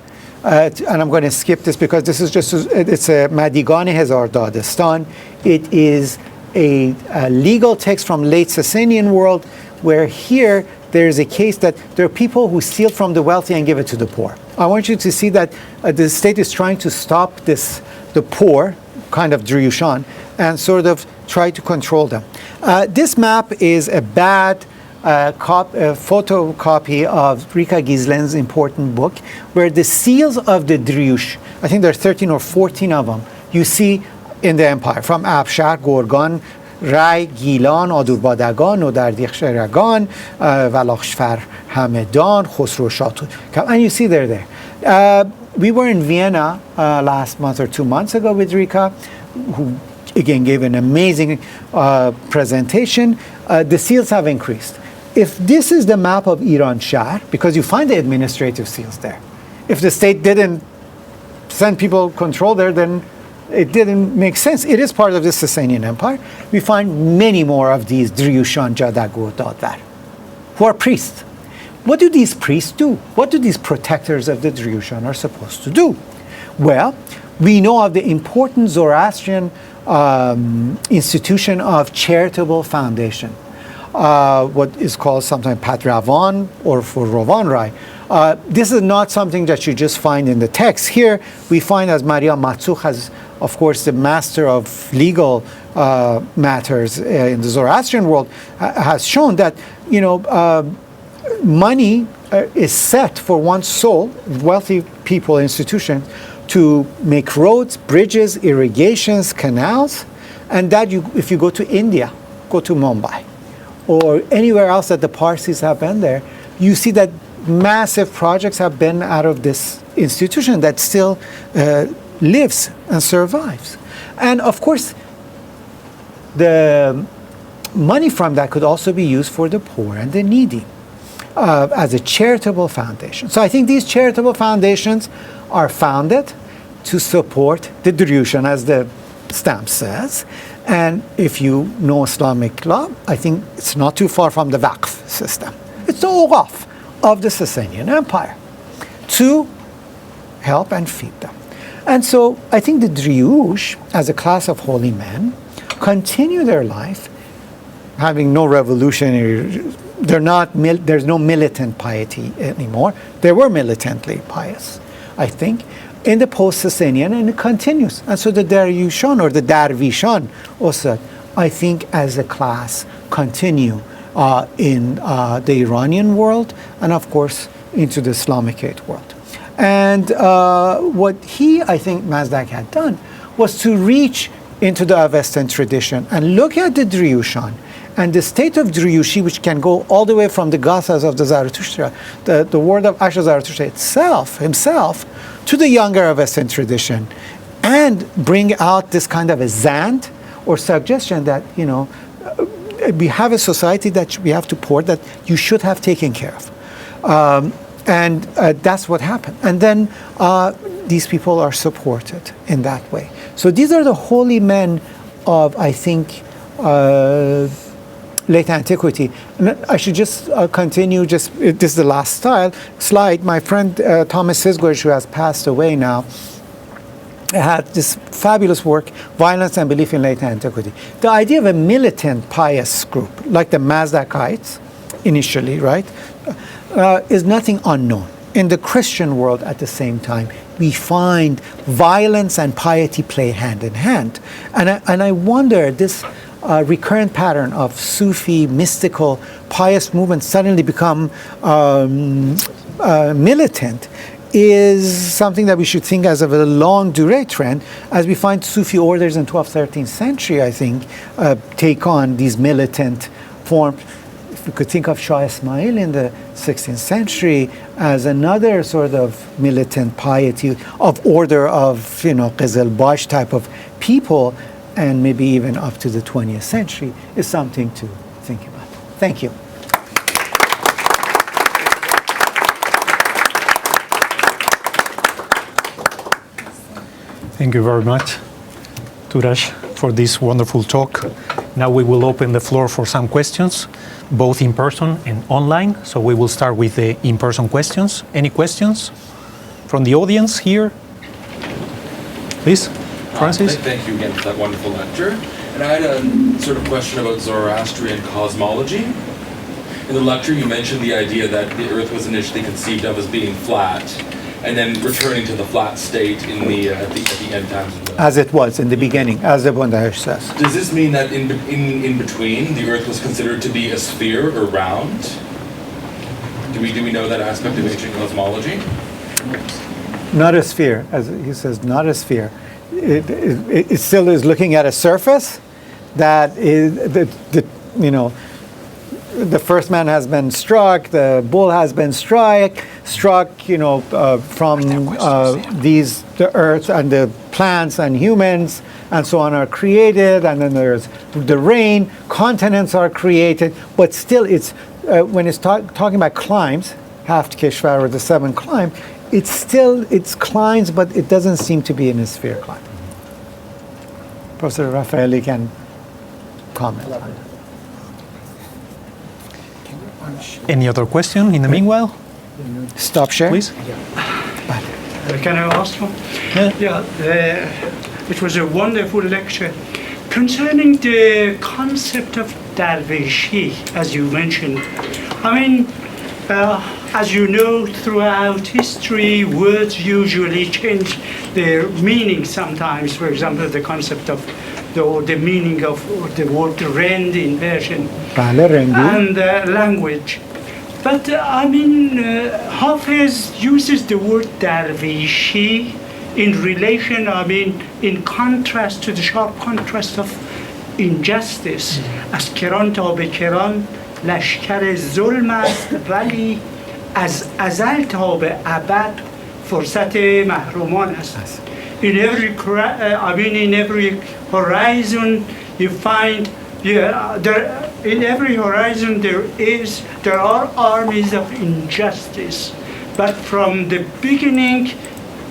and I'm going to skip this because this is it's a Madigane Hezar Dadistan. It is a legal text from late Sasanian world, where here there is a case that there are people who steal from the wealthy and give it to the poor. I want you to see that the state is trying to stop the poor, kind of Daryushan, and sort of try to control them. This map is a bad photocopy of Rika Gizlen's important book, where the seals of the Daryush, I think there are 13 or 14 of them, you see in the empire, from Ērānšahr, Gorgan, Rai, Gilan, Adurbadagan, Nodardiksheragan, Valachshfar, Hamedan, Khosrow Shah, and you see they're there. We were in Vienna last month or 2 months ago with Rika, who again gave an amazing presentation. The seals have increased. If this is the map of Ērānšahr, because you find the administrative seals there, if the state didn't send people control there, then it didn't make sense. It is part of the Sasanian Empire. We find many more of these Daryushan Jadagu Dadvar, who are priests. What do these priests do? What do these protectors of the Daryushan are supposed to do? Well, we know of the important Zoroastrian institution of charitable foundation, what is called sometimes Pat Ravan or for Rovan Rai. This is not something that you just find in the text. Here we find, as Maria Matsukh has, of course, the master of legal matters in the Zoroastrian world, has shown that money is set for one's soul, wealthy people, institutions, to make roads, bridges, irrigations, canals, and that if you go to India, go to Mumbai, or anywhere else that the Parsis have been there, you see that massive projects have been out of this institution that still lives and survives. And of course, the money from that could also be used for the poor and the needy as a charitable foundation. So I think these charitable foundations are founded to support the Daryushan, as the stamp says. And if you know Islamic law, I think it's not too far from the Waqf system. It's the Awqaf of the Sasanian Empire to help and feed them. And so I think the Daryush, as a class of holy men, continue their life having no revolutionary, there's no militant piety anymore. They were militantly pious, I think, in the post-Sasanian, and it continues. And so the Daryushan, or the Darvishan also, I think as a class continue in the Iranian world, and of course into the Islamicate world. And what I think Mazdak had done was to reach into the Western tradition and look at the Daryushan and the state of Daryushi, which can go all the way from the Gathas of the Zarathustra, the word of Ashur Zarathustra himself, to the younger Western tradition, and bring out this kind of a zand or suggestion that, we have a society that we have to support, that you should have taken care of. And that's what happened. And then these people are supported in that way. So these are the holy men of, I think, late antiquity. And I should just continue, this is the last slide. My friend Thomas Sisgorge, who has passed away now, had this fabulous work, Violence and Belief in Late Antiquity. The idea of a militant pious group, like the Mazdakites initially, right, is nothing unknown. In the Christian world at the same time, we find violence and piety play hand in hand. And I wonder, this recurrent pattern of Sufi, mystical, pious movements suddenly become militant is something that we should think as of a long durée trend, as we find Sufi orders in 12th, 13th century, I think, take on these militant forms. If we could think of Shah Ismail in the 16th century as another sort of militant piety of order of, Qizilbash type of people, and maybe even up to the 20th century, is something to think about. Thank you. Thank you very much, Touraj, for this wonderful talk. Now we will open the floor for some questions, both in person and online. So we will start with the in-person questions. Any questions from the audience here? Please, Francis. Thank you again for that wonderful lecture. And I had a sort of question about Zoroastrian cosmology. In the lecture, you mentioned the idea that the Earth was initially conceived of as being flat, and then returning to the flat state in the at the end times. As it was in the beginning, as the Bāmdād says. Does this mean that in between, the Earth was considered to be a sphere or round? Do we know that aspect of ancient cosmology? Not a sphere, as he says, not a sphere. It still is looking at a surface that is the first man has been struck, the bull has been struck, from the earth and the plants and humans and so on are created, and then there's the rain, continents are created, but still it's, when it's talking about climes, Haft Keshvar or the 7 climb, it's climbs, but it doesn't seem to be in a sphere climb. Professor Raffaelli can comment on it. Any other question in the meanwhile? Stop share, please. Can I ask one? Yeah. It was a wonderful lecture concerning the concept of Darwishi, as you mentioned. I mean, as you know, throughout history, words usually change their meaning sometimes. For example, the concept of the meaning of the word rend in Persian and language. But I mean, Hafiz uses the word Darwishi in relation, in contrast to the sharp contrast of injustice. As Kiran ta be Kiran, lashkar zulm ast, vali az azal ta be abad, fursat mahruman ast. In every horizon, you find in every horizon there are armies of injustice, but from the beginning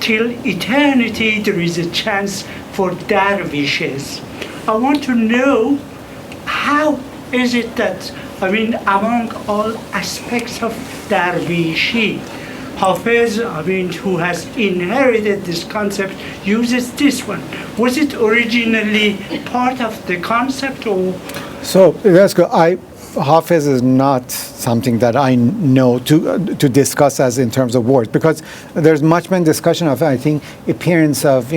till eternity there is a chance for dervishes. I want to know, how is it that among all aspects of dervishi, Hafiz, who has inherited this concept, uses this one. Was it originally part of the concept, or? So that's good. Hafiz is not something that I know to discuss as in terms of words, because there's much been discussion of, I think, appearance of,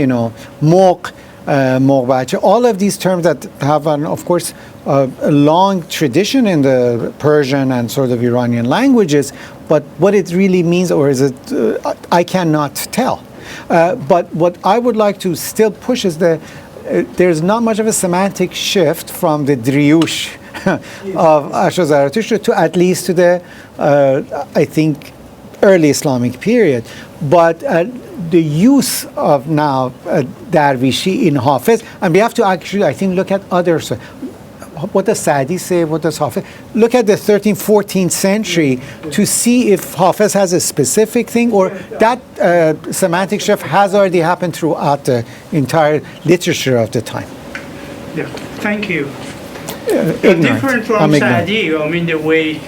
mog, all of these terms that have, of course, a long tradition in the Persian and sort of Iranian languages, but what it really means, or is it, I cannot tell. But what I would like to still push is there's not much of a semantic shift from the Driyush of Ashur Zarathustra to at least to the, I think, early Islamic period. But the use of now Darwishi in Hafiz, and we have to actually, I think, look at others. what does Saadi say? What does Hafiz? Look at the 13th, 14th century to see if Hafiz has a specific thing or that semantic shift has already happened throughout the entire literature of the time. Yeah, thank you. Ignorant. Different from Saadi, I mean, the way,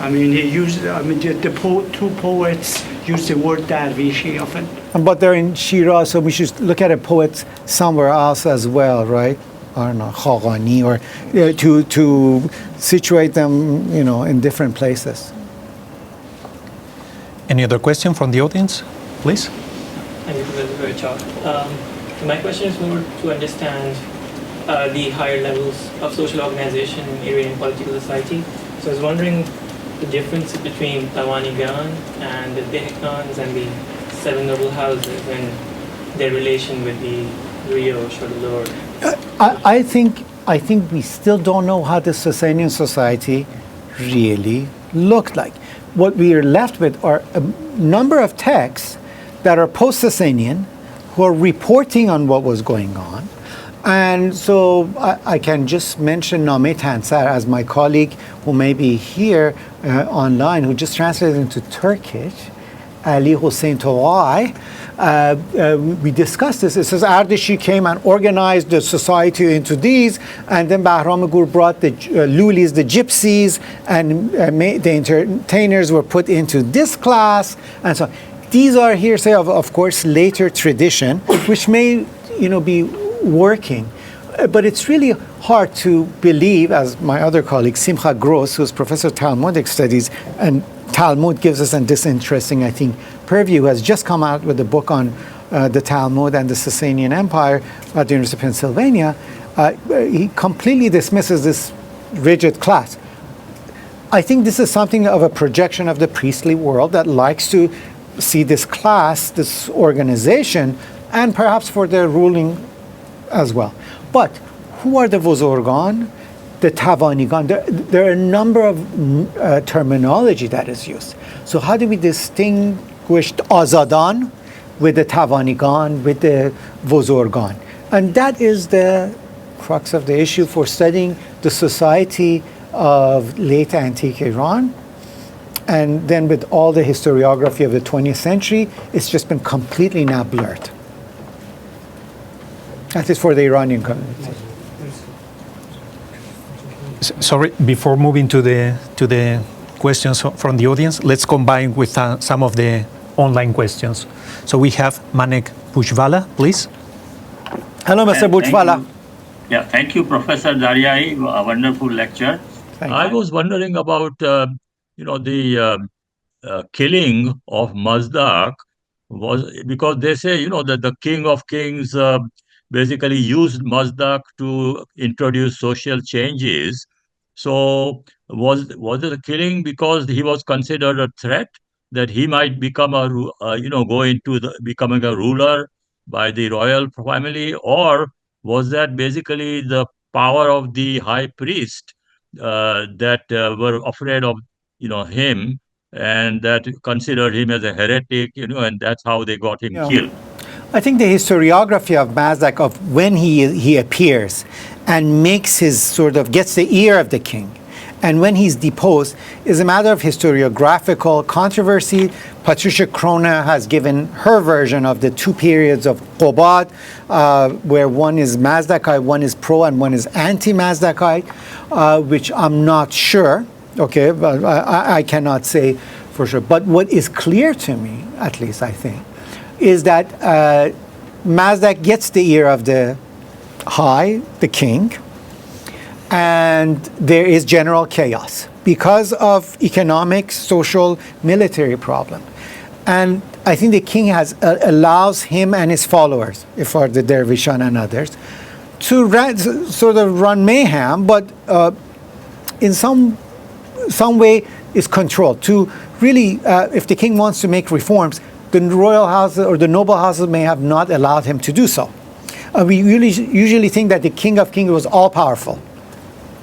I mean, he used, I mean, two poets use the word Darvishi often. But they're in Shiraz, so we should look at a poet somewhere else as well, right? I don't know, Khagani, or to situate them, in different places. Any other question from the audience, please? Thank you for the very talk. My question is more to understand the higher levels of social organization in Iranian political society. So I was wondering the difference between ahlāmogān and the dehqāns and the seven noble houses and their relation with the brioche or the lord. I think we still don't know how the Sasanian society really looked like. What we are left with are a number of texts that are post-Sasanian who are reporting on what was going on. And so I can just mention Name Tansar as my colleague who may be here online, who just translated into Turkish, Ali Hossein Tawai. We discussed this. It says Ardashi came and organized the society into these, and then Bahram Gur brought the Lulis, the gypsies, and the entertainers were put into this class, and so these are hearsay of course, later tradition, which may, be working. But it's really hard to believe, as my other colleague, Simcha Gross, who's professor of Talmudic studies, and Talmud gives us this interesting, I think, purview, has just come out with a book on the Talmud and the Sasanian Empire at the University of Pennsylvania. He completely dismisses this rigid class. I think this is something of a projection of the priestly world that likes to see this class, this organization, and perhaps for their ruling as well. But who are the Vozorgan, the Tavanigan? There are a number of terminology that is used. So how do we distinguish Azadan with the Tavanigan, with the Vozorgan? And that is the crux of the issue for studying the society of late antique Iran. And then with all the historiography of the 20th century, it's just been completely now blurred. That is for the Iranian community. Sorry, before moving to the questions from the audience, let's combine with some of the online questions. So we have Manek Bujvala, please. Hello, Mr. Bujvala. Yeah, thank you, Professor Daryaee. A wonderful lecture. I was wondering about the killing of Mazdak was because they say that the King of Kings basically used Mazdak to introduce social changes. So was it a killing because he was considered a threat that he might become go into becoming a ruler by the royal family, or was that basically the power of the high priest that were afraid of him and that considered him as a heretic, and that's how they got him killed? I think the historiography of Mazdak, of when he appears and makes gets the ear of the king, and when he's deposed, is a matter of historiographical controversy. Patricia Krona has given her version of the two periods of Qobad, where one is Mazdakite, one is pro and one is anti-Mazdakite, which I'm not sure, okay, but I cannot say for sure. But what is clear to me, at least I think, is that Mazdak gets the ear of the the king, and there is general chaos because of economic, social, military problem. And I think the king allows him and his followers, if are the Dervishan and others, to run mayhem, but in some way is controlled. To really, if the king wants to make reforms, the royal houses or the noble houses may have not allowed him to do so. We usually think that the King of Kings was all-powerful.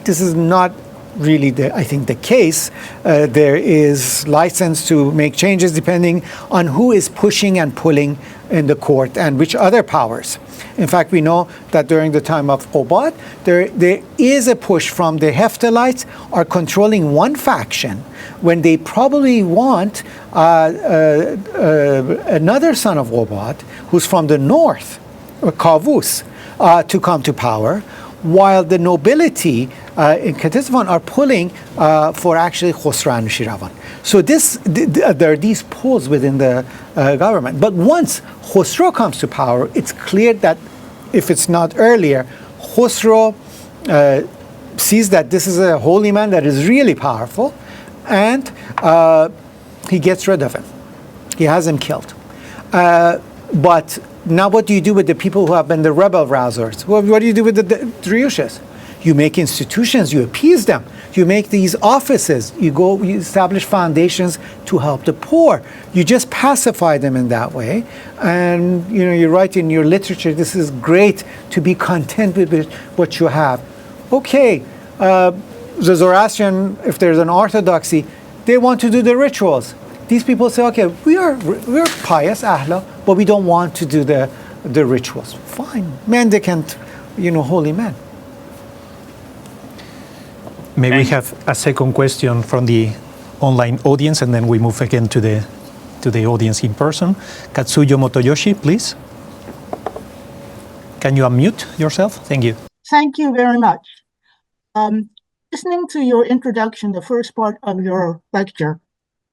This is not really, I think, the case. There is license to make changes depending on who is pushing and pulling in the court and which other powers. In fact, we know that during the time of Qubad, there is a push from the Heftalites are controlling one faction when they probably want another son of Qubad, who's from the north, Kavus, to come to power, while the nobility in Kurdistan are pulling for actually Khosrow and Shiravan. So there are these pulls within the government. But once Khosrow comes to power, it's clear that if it's not earlier, Khosrow sees that this is a holy man that is really powerful, and he gets rid of him. He has him killed. But now what do you do with the people who have been the rebel rousers? What do you do with the Dryushas? You make institutions, you appease them. You make these offices, you establish foundations to help the poor. You just pacify them in that way. And you write in your literature, this is great to be content with what you have. Okay, the Zoroastrian, if there's an orthodoxy, they want to do the rituals. These people say, okay, we're pious, ahlā, but we don't want to do the rituals. Fine, mendicant, holy men. May we have a second question from the online audience, and then we move again to the audience in person. Katsuyo Motoyoshi, please. Can you unmute yourself? Thank you. Thank you very much. Listening to your introduction, the first part of your lecture,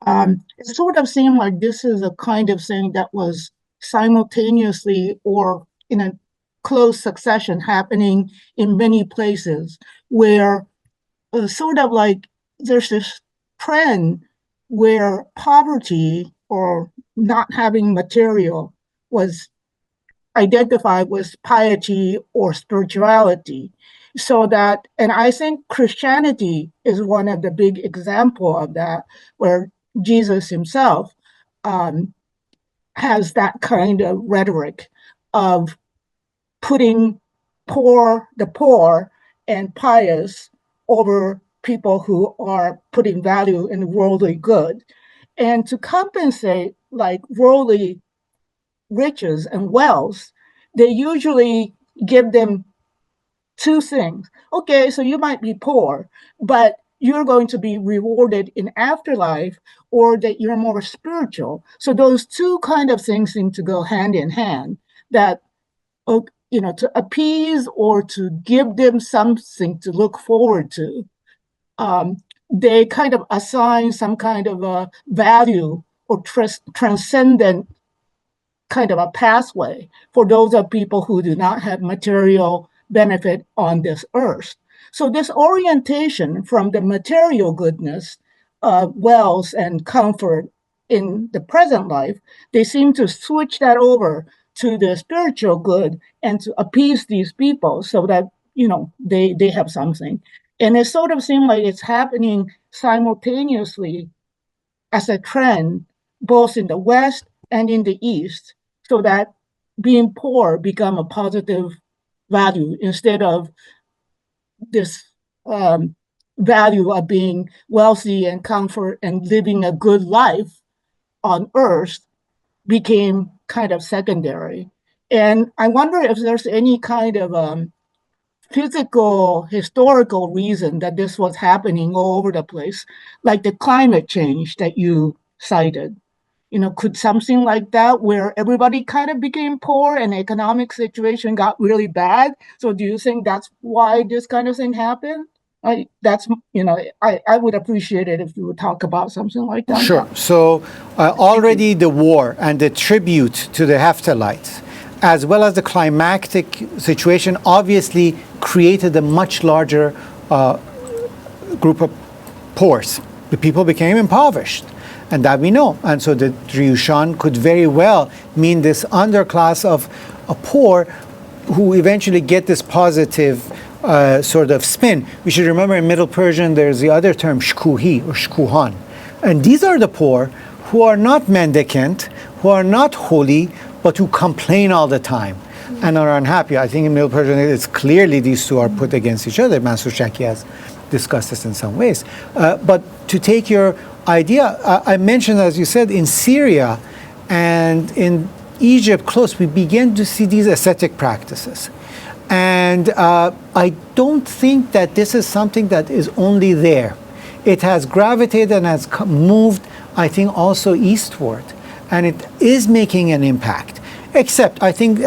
it sort of seemed like this is a kind of thing that was simultaneously or in a close succession happening in many places, where sort of like there's this trend where poverty or not having material was identified with piety or spirituality. So that, and I think Christianity is one of the big example of that, where Jesus himself has that kind of rhetoric of putting the poor and pious over people who are putting value in worldly good. And to compensate like worldly riches and wealth, they usually give them two things. Okay, so you might be poor, but you're going to be rewarded in afterlife, or that you're more spiritual. So those two kind of things seem to go hand in hand, that to appease or to give them something to look forward to, they kind of assign some kind of a value or transcendent kind of a pathway for those of people who do not have material benefit on this earth. So this orientation from the material goodness, wealth and comfort in the present life, they seem to switch that over to the spiritual good and to appease these people so that, they have something. And it sort of seems like it's happening simultaneously as a trend, both in the West and in the East, so that being poor become a positive value instead of this value of being wealthy and comfort and living a good life on earth became kind of secondary. And I wonder if there's any kind of physical, historical reason that this was happening all over the place, like the climate change that you cited. Could something like that, where everybody kind of became poor and the economic situation got really bad? So do you think that's why this kind of thing happened? I would appreciate it if you would talk about something like that. Sure. So already the war and the tribute to the Heftalites, as well as the climactic situation, obviously created a much larger group of poors. The people became impoverished, and that we know. And so the Dryushan could very well mean this underclass of a poor who eventually get this positive sort of spin. We should remember in Middle Persian, there's the other term, shkuhi or shkuhan. And these are the poor who are not mendicant, who are not holy, but who complain all the time and are unhappy. I think in Middle Persian, it's clearly these two are put against each other. Mansur Shaki has discuss this in some ways. But to take your idea, I mentioned, as you said, in Syria and in Egypt close, we began to see these ascetic practices. And I don't think that this is something that is only there. It has gravitated and has moved, I think, also eastward. And it is making an impact. Except, I think,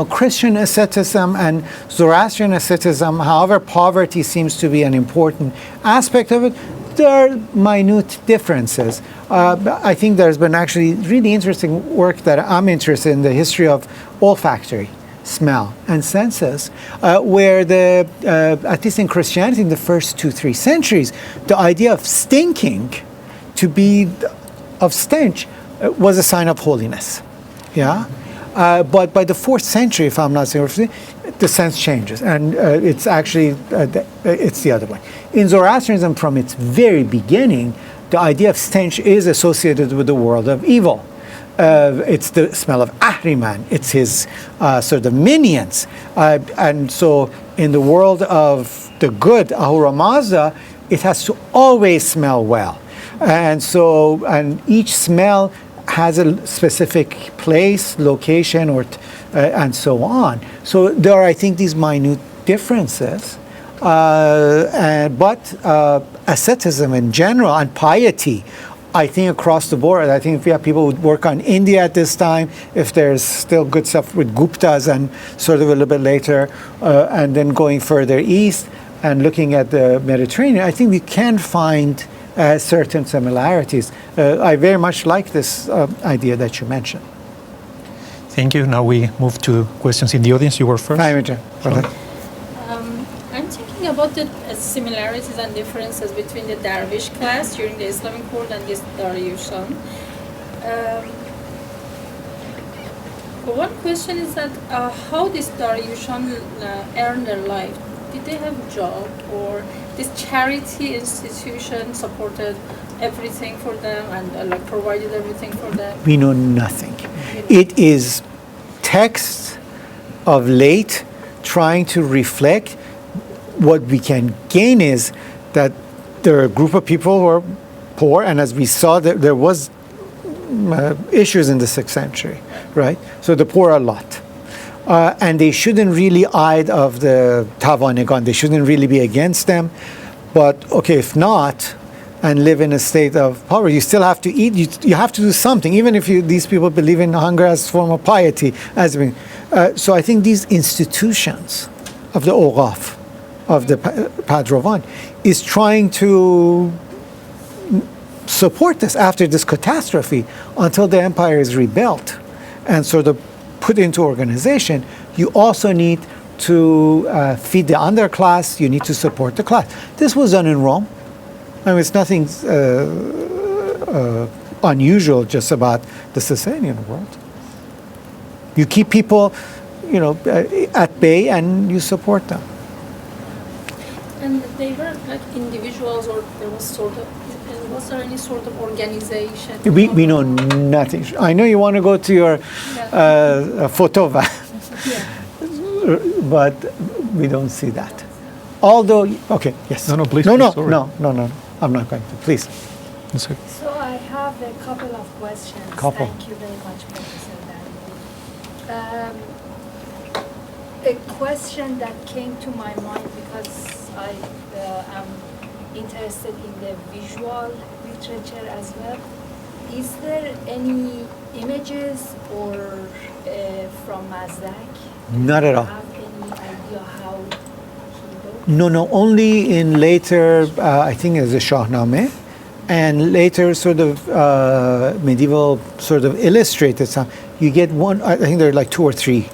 Christian asceticism and Zoroastrian asceticism, however, poverty seems to be an important aspect of it, there are minute differences. I think there's been actually really interesting work that I'm interested in, the history of olfactory, smell, and senses, where at least in Christianity in the first 2-3 centuries, the idea of stinking to be of stench was a sign of holiness. Yeah? But by the 4th century, if I'm not mistaken, the sense changes, and it's actually it's the other way. In Zoroastrianism, from its very beginning, the idea of stench is associated with the world of evil. It's the smell of Ahriman. It's his sort of minions, and so in the world of the good, Ahura Mazda, it has to always smell well, and each smell has a specific place, location, and so on. So there are, I think, these minute differences. But asceticism in general and piety, I think across the board, I think if we have people who work on India at this time, if there's still good stuff with Guptas and sort of a little bit later, and then going further east and looking at the Mediterranean, I think we can find certain similarities. I very much like this idea that you mentioned. Thank you. Now we move to questions in the audience. You were first. Hi, Imogen. I'm thinking about the similarities and differences between the Dervish class during the Islamic world and this Daryushan. One question is that how this Daryushan earned their life? Did they have a job, or this charity institution supported everything for them and provided everything for them? We know nothing. It is texts of late trying to reflect. What we can gain is that there are a group of people who are poor, and as we saw, there was issues in the 6th century, right? So the poor are a lot. And they shouldn't really aid of the ahlāmogān. They shouldn't really be against them. But okay, if not, and live in a state of poverty, you still have to eat. You have to do something, even if these people believe in hunger as a form of piety. So I think these institutions of the Awqaf, of the Padrovan, is trying to support this after this catastrophe until the empire is rebuilt and sort of put into organization. You also need to feed the underclass. You need to support the class. This was done in Rome. I mean, it's nothing unusual just about the Sasanian world. You keep people, at bay, and you support them. And they were like individuals, or there was there any sort of organization? We know nothing. I know you want to go to your photo, but we don't see that. Although, okay, yes. No, please. No, I'm not going to. Please. So I have a couple of questions. Thank you very much, Professor Daryaee. A question that came to my mind because I am interested in the visual literature as well. Is there any images or from Mazdak? Not at all. Do you have any idea how he wrote? No, only in later, I think as a Shahnameh, and later sort of medieval sort of illustrated stuff. You get one, I think there are like 2 or 3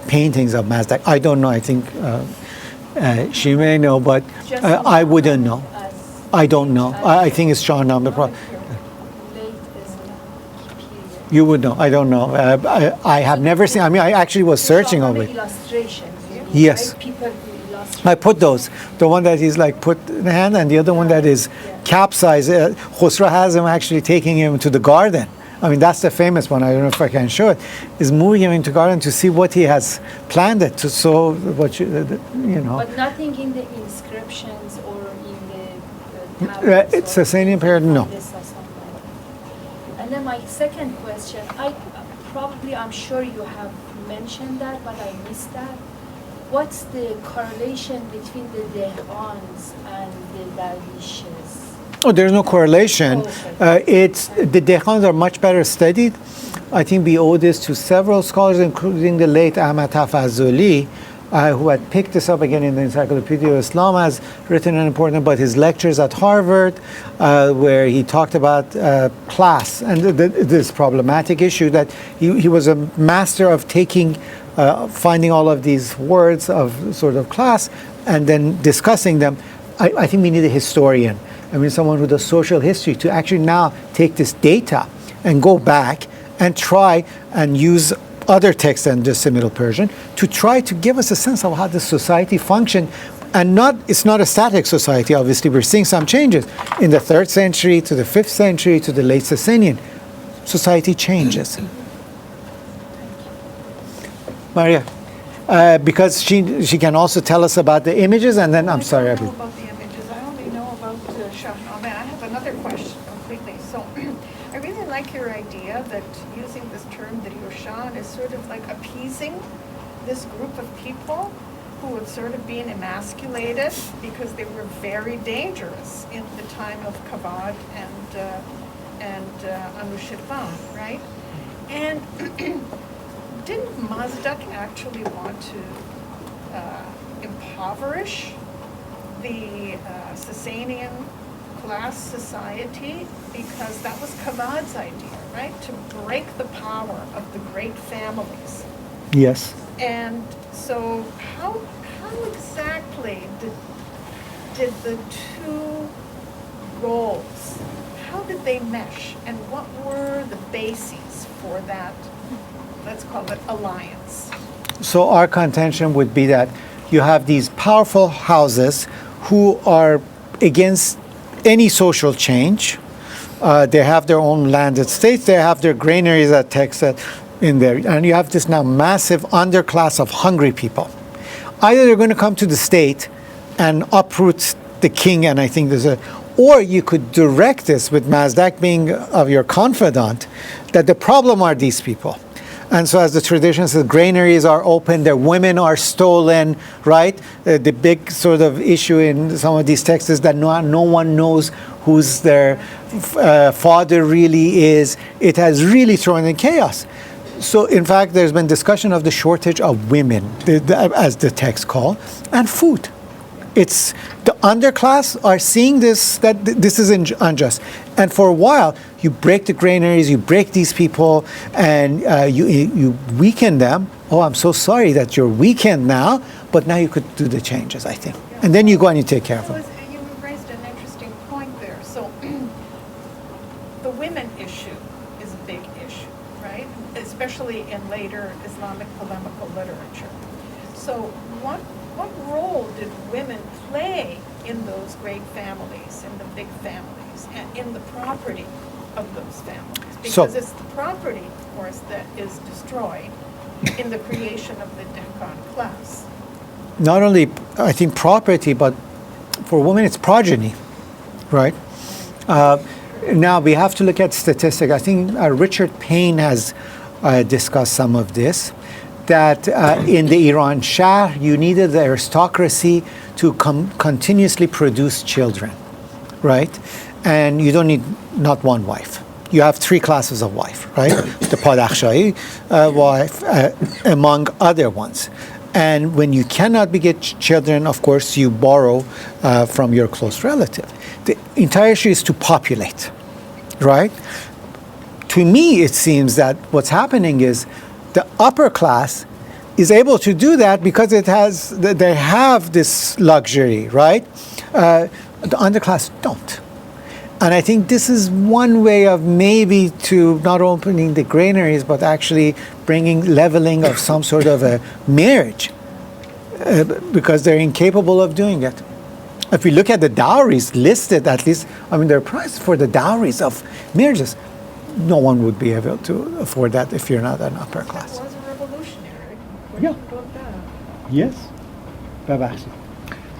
paintings of Mazdak. I don't know, I think she may know, but I wouldn't know. I don't know. I think it's Shahnameh. You would know. I don't know. I have never seen. I mean, I actually was searching over it. Illustrations. Yes. People who illustrate. I put those. The one that is like put in the hand, and the other one that is capsized. Khosrow has him actually taking him to the garden I mean, that's the famous one. I don't know if I can show it. Is moving him into garden to see what he has planned it to sow. What you know. But nothing in the inscriptions or in the tablets. It's Sasanian period. No. And then my second question, I'm sure you have mentioned that, but I missed that. What's the correlation between the Dehqans and the Darwishes? Oh, there's no correlation. It's the Dehqans are much better studied. I think we owe this to several scholars, including the late Ahmad Tafazuli, who had picked this up again in the Encyclopaedia of Islam, has written an important about his lectures at Harvard, where he talked about class and this problematic issue that he was a master of taking, finding all of these words of sort of class and then discussing them. I think we need a historian. I mean, someone who does social history to actually now take this data and go back and try and use other texts than just the Middle Persian to try to give us a sense of how the society functioned. And it's not a static society, obviously. We're seeing some changes. In the 3rd century to the 5th century to the late Sasanian, society changes. Maria, because she can also tell us about the images, and then I'm sorry. I don't know about the images. I only know about Shahnameh. I have another question completely. So I really like your idea that using this term, the Yoshan, is sort of like appeasing this group of people who have sort of been emasculated because they were very dangerous in the time of Kavad and Anushirvan, right? And didn't Mazdak actually want to impoverish the Sasanian class society, because that was Kavad's idea, right? To break the power of the great families. Yes. And so how exactly did the two roles, how did they mesh, and what were the bases for that, let's call it, alliance? So our contention would be that you have these powerful houses who are against any social change. They have their own landed states. They have their granaries that text in there. And you have this now massive underclass of hungry people. Either they're going to come to the state and uproot the king, and I think or you could direct this with Mazdak being of your confidant, that the problem are these people. And so as the tradition says, granaries are open, their women are stolen, right? The big sort of issue in some of these texts is that no one knows who's their father really is. It has really thrown in chaos. So in fact, there's been discussion of the shortage of women, as the text call, and food. It's the underclass are seeing this, that this is unjust. And for a while, you break the granaries, you break these people, and you weaken them. Oh, I'm so sorry that you're weakened now, but now you could do the changes, I think. And then you go and you take care of them. You raised an interesting point there. So the women issue is a big issue, right? Especially in later Islamic polemical literature. So what role did women play in those great families, in the big families, and in the property of those families? Because it's the property, of course, that is destroyed in the creation of the Dehqan class. Not only, I think, property, but for women it's progeny, right? Now we have to look at statistics. I think Richard Payne has discussed some of this, that in the Ērānšahr, you needed the aristocracy to continuously produce children, right? And you don't need not one wife. You have 3 classes of wife, right? The Padakshai wife, among other ones. And when you cannot beget children, of course, you borrow from your close relative. The entire issue is to populate, right? To me, it seems that what's happening is the upper class is able to do that because they have this luxury, right? The underclass don't. And I think this is one way of maybe to not opening the granaries, but actually bringing leveling of some sort of a marriage, because they're incapable of doing it. If we look at the dowries listed, at least, I mean, there are prices for the dowries of marriages. no one would be able to afford that if you're not an upper class. That was a revolutionary. Yeah. About that. Yes. ببخشید.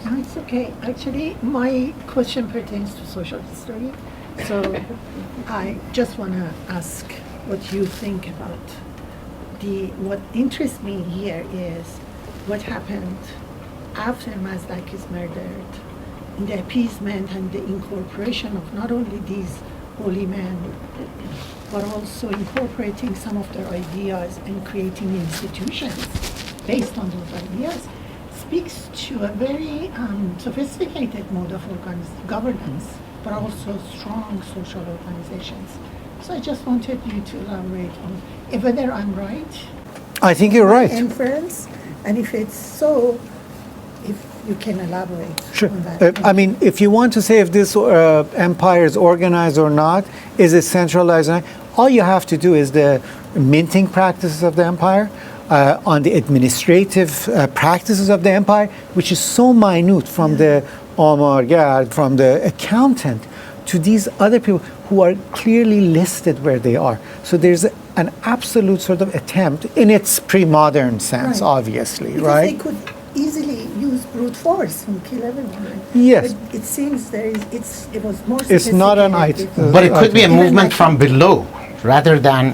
No, it's okay. Actually, my question pertains to social history. So I just want to ask what you think about what interests me here is what happened after Mazdak is murdered, in the appeasement and the incorporation of not only these holy men, but also incorporating some of their ideas and creating institutions based on those ideas, speaks to a very sophisticated mode of governance, but also strong social organizations. So I just wanted you to elaborate on whether I'm right. I think you're right. Inference, and if it's so, if you can elaborate Sure. on that. I mean, if you want to say if this empire is organized or not, is it centralized? All you have to do is the minting practices of the empire, on the administrative practices of the empire, which is so minute, from the ahlāmogān, from the accountant, to these other people who are clearly listed where they are. So there's an absolute sort of attempt, in its pre-modern sense, Right. obviously, Because right? they could easily use brute force and kill everyone. Yes. But it seems it was more It's not an sophisticated item. But it could be a Even movement like- from below rather than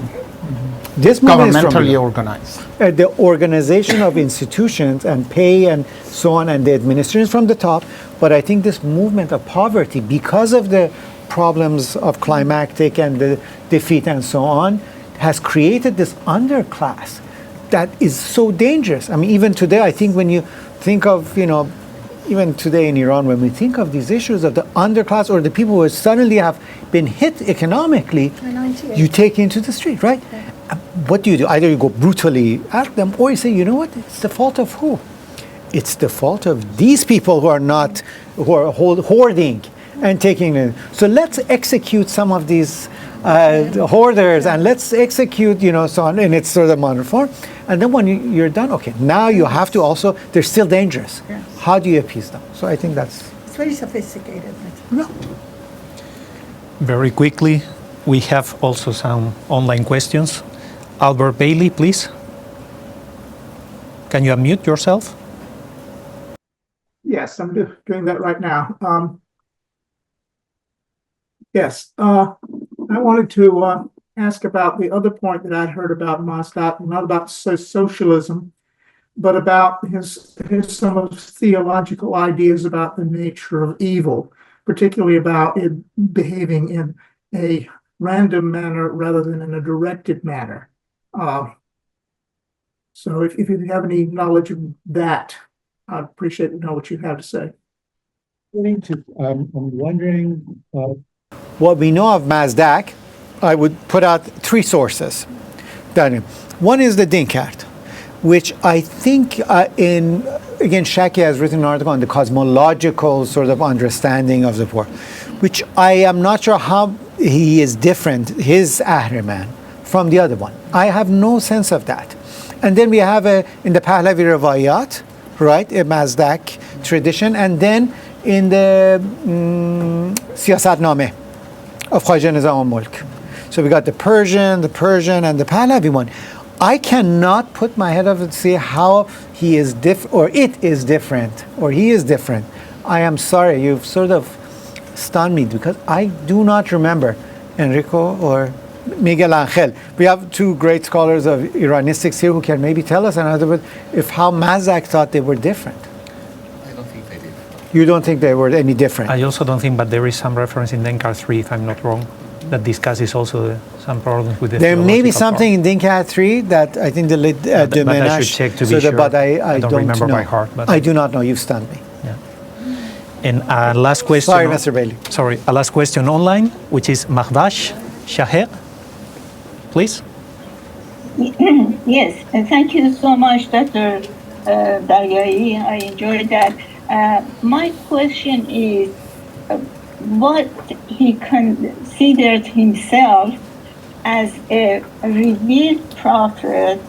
This movement is from governmentally below. organized. The organization of institutions and pay and so on, and the administration from the top. But I think this movement of poverty, because of the problems of climactic and the defeat and so on, has created this underclass that is so dangerous. I mean, even today, I think when you think of, even today in Iran, when we think of these issues of the underclass or the people who suddenly have been hit economically, 98. you take into the street, right? What do? Either you go brutally at them, or you say, you know what? It's the fault of who? It's the fault of these people who are hoarding and taking it. So let's execute some of these hoarders, and let's execute, so on, in its sort of modern form. And then when you're done, okay, now you have to also, they're still dangerous. Yes. How do you appease them? So I think that's... It's very sophisticated. No. Very quickly, we have also some online questions. Albert Bailey, please. Can you unmute yourself? Yes, I'm doing that right now. Yes, I wanted to ask about the other point that I'd heard about Mazdak, not about socialism, but about some of his theological ideas about the nature of evil, particularly about it behaving in a random manner rather than in a directed manner. So if you have any knowledge of that, I'd appreciate to know what you have to say. I'm wondering... what we know of Mazdak, I would put out three sources. One is the tinged, which I think again, Shaki has written an article on the cosmological sort of understanding of the world, which I am not sure how he is different, his Ahriman, from the other one. I have no sense of that. And then we have in the Pahlavi Rivayat, right, a Mazdak tradition, and then in the Siyasatnameh of Khwaja Nizam al-Mulk. So we got the Persian, and the Pahlavi one. I cannot put my head up and see how he is different, or it is different, or he is different. I am sorry, you've sort of stunned me, because I do not remember Enrico or Miguel Angel. We have two great scholars of Iranistics here who can maybe tell us another if how Mazdak thought they were different. I don't think they did. You don't think they were any different? I also don't think, but there is some reference in Denkar 3, if I'm not wrong, that discusses also some problems with the There may be theological something part. in Tinged 3 that I think the but I should check to be sure. But I don't don't remember know. by heart. But I do not know. You've stunned me. Yeah. And last question. Sorry, Mr. Bailey. Sorry, a last question online, which is Ērānšahr. Please. Yes, thank you so much, Dr. Daryaee. I enjoyed that. My question is, what he considered himself as a revealed prophet,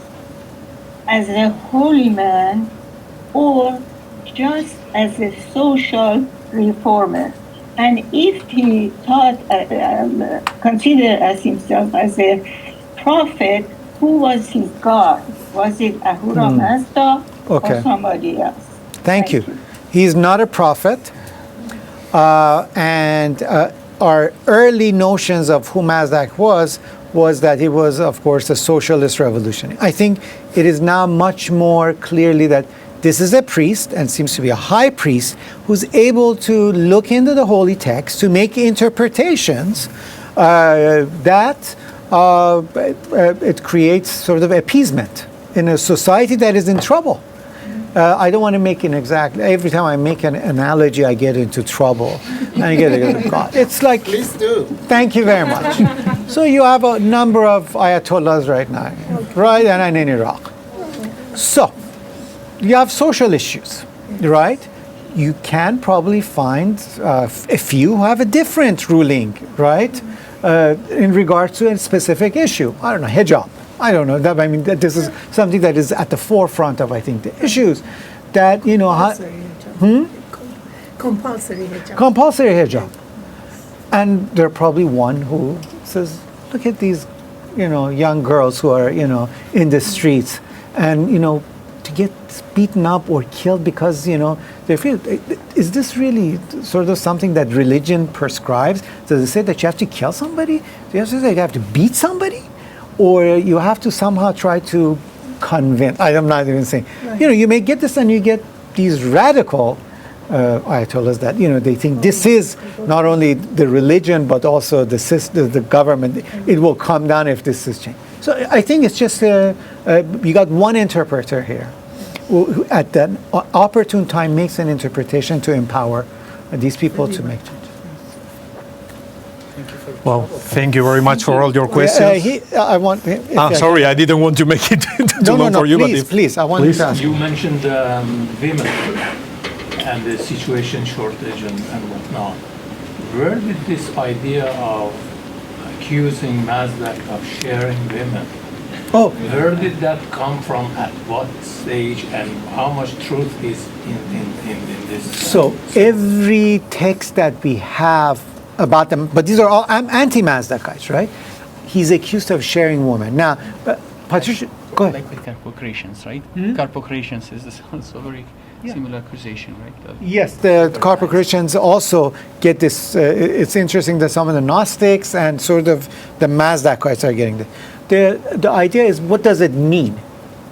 as a holy man, or just as a social reformer. And if he thought, considered as himself as a prophet, who was his God? Was it Ahura Mazda or somebody else? Thank you. He's not a prophet. And our early notions of who Mazdak was that he was, of course, a socialist revolutionary. I think it is now much more clearly that this is a priest, and seems to be a high priest, who's able to look into the holy text to make interpretations that it creates sort of appeasement in a society that is in trouble. I don't want to make an exact, every time I make an analogy, I get into trouble. And I get God. It's like, Please do. thank you very much. So you have a number of ayatollahs right now, right? And in Iraq. So, you have social issues, right? You can probably find a few who have a different ruling, right? In regards to a specific issue. I don't know, hijab. I don't know. I mean, this is something that is at the forefront of, I think, the issues that, you know, Compulsory hijab. Compulsory hijab. And there are probably one who says, look at these, you know, young girls who are, you know, in the streets, and, you know, to get beaten up or killed because, you know, they feel, is this really sort of something that religion prescribes? Does it say that you have to kill somebody? Do you have to say you have to beat somebody? Or you have to somehow try to convince, I'm not even saying, right. You know, you may get this and you get these radical ayatollahs that, you know, they think this is not only the religion, but also the system, the government. It will come down if this is changed. So I think it's just, you got one interpreter here who at that opportune time makes an interpretation to empower these people to make change. Well, thank you very much for all your questions. Sorry, I didn't want to make it too long for you. Please, I want to ask. You mentioned women and the situation shortage and whatnot. Where did this idea of accusing Mazdak of sharing women, where did that come from, at what stage, and how much truth is in this? So every text that we have about them, but these are all anti-Mazdakites, right? He's accused of sharing women. Now, Patricia, go ahead. Like with Carpocratians, right? Carpocratians is also very similar accusation, right? Yes, the Carpocratians also get this. It's interesting that some of the Gnostics and sort of the Mazdakites are getting this. The idea is, what does it mean?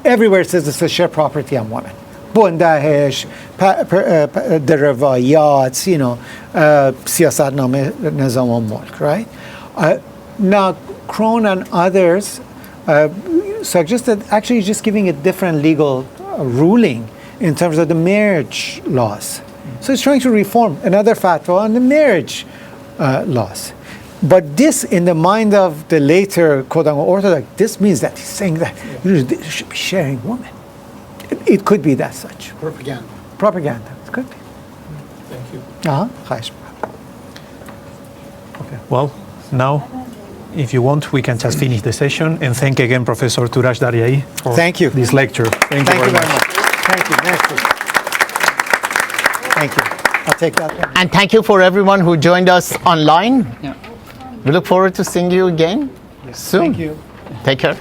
Everywhere it says it's a shared property on women. Bondahesh, the Revayats, you know, Siyasat Nizam al-Mulk, right? Now, Krohn and others suggest that actually just giving a different legal ruling in terms of the marriage laws. So it's trying to reform another fatwa on the marriage laws. But this, in the mind of the later quote-unquote Orthodox, this means that he's saying that you should be sharing women. It could be that such. Propaganda. Propaganda. It could be. Thank you. Okay. Well, now, if you want, we can just finish the session. And thank again, Professor Touraj Daryaee, for this lecture. Thank you very much. Thank you. Thank you. I'll take that. And thank you for everyone who joined us online. We look forward to seeing you again soon. Thank you. Take care.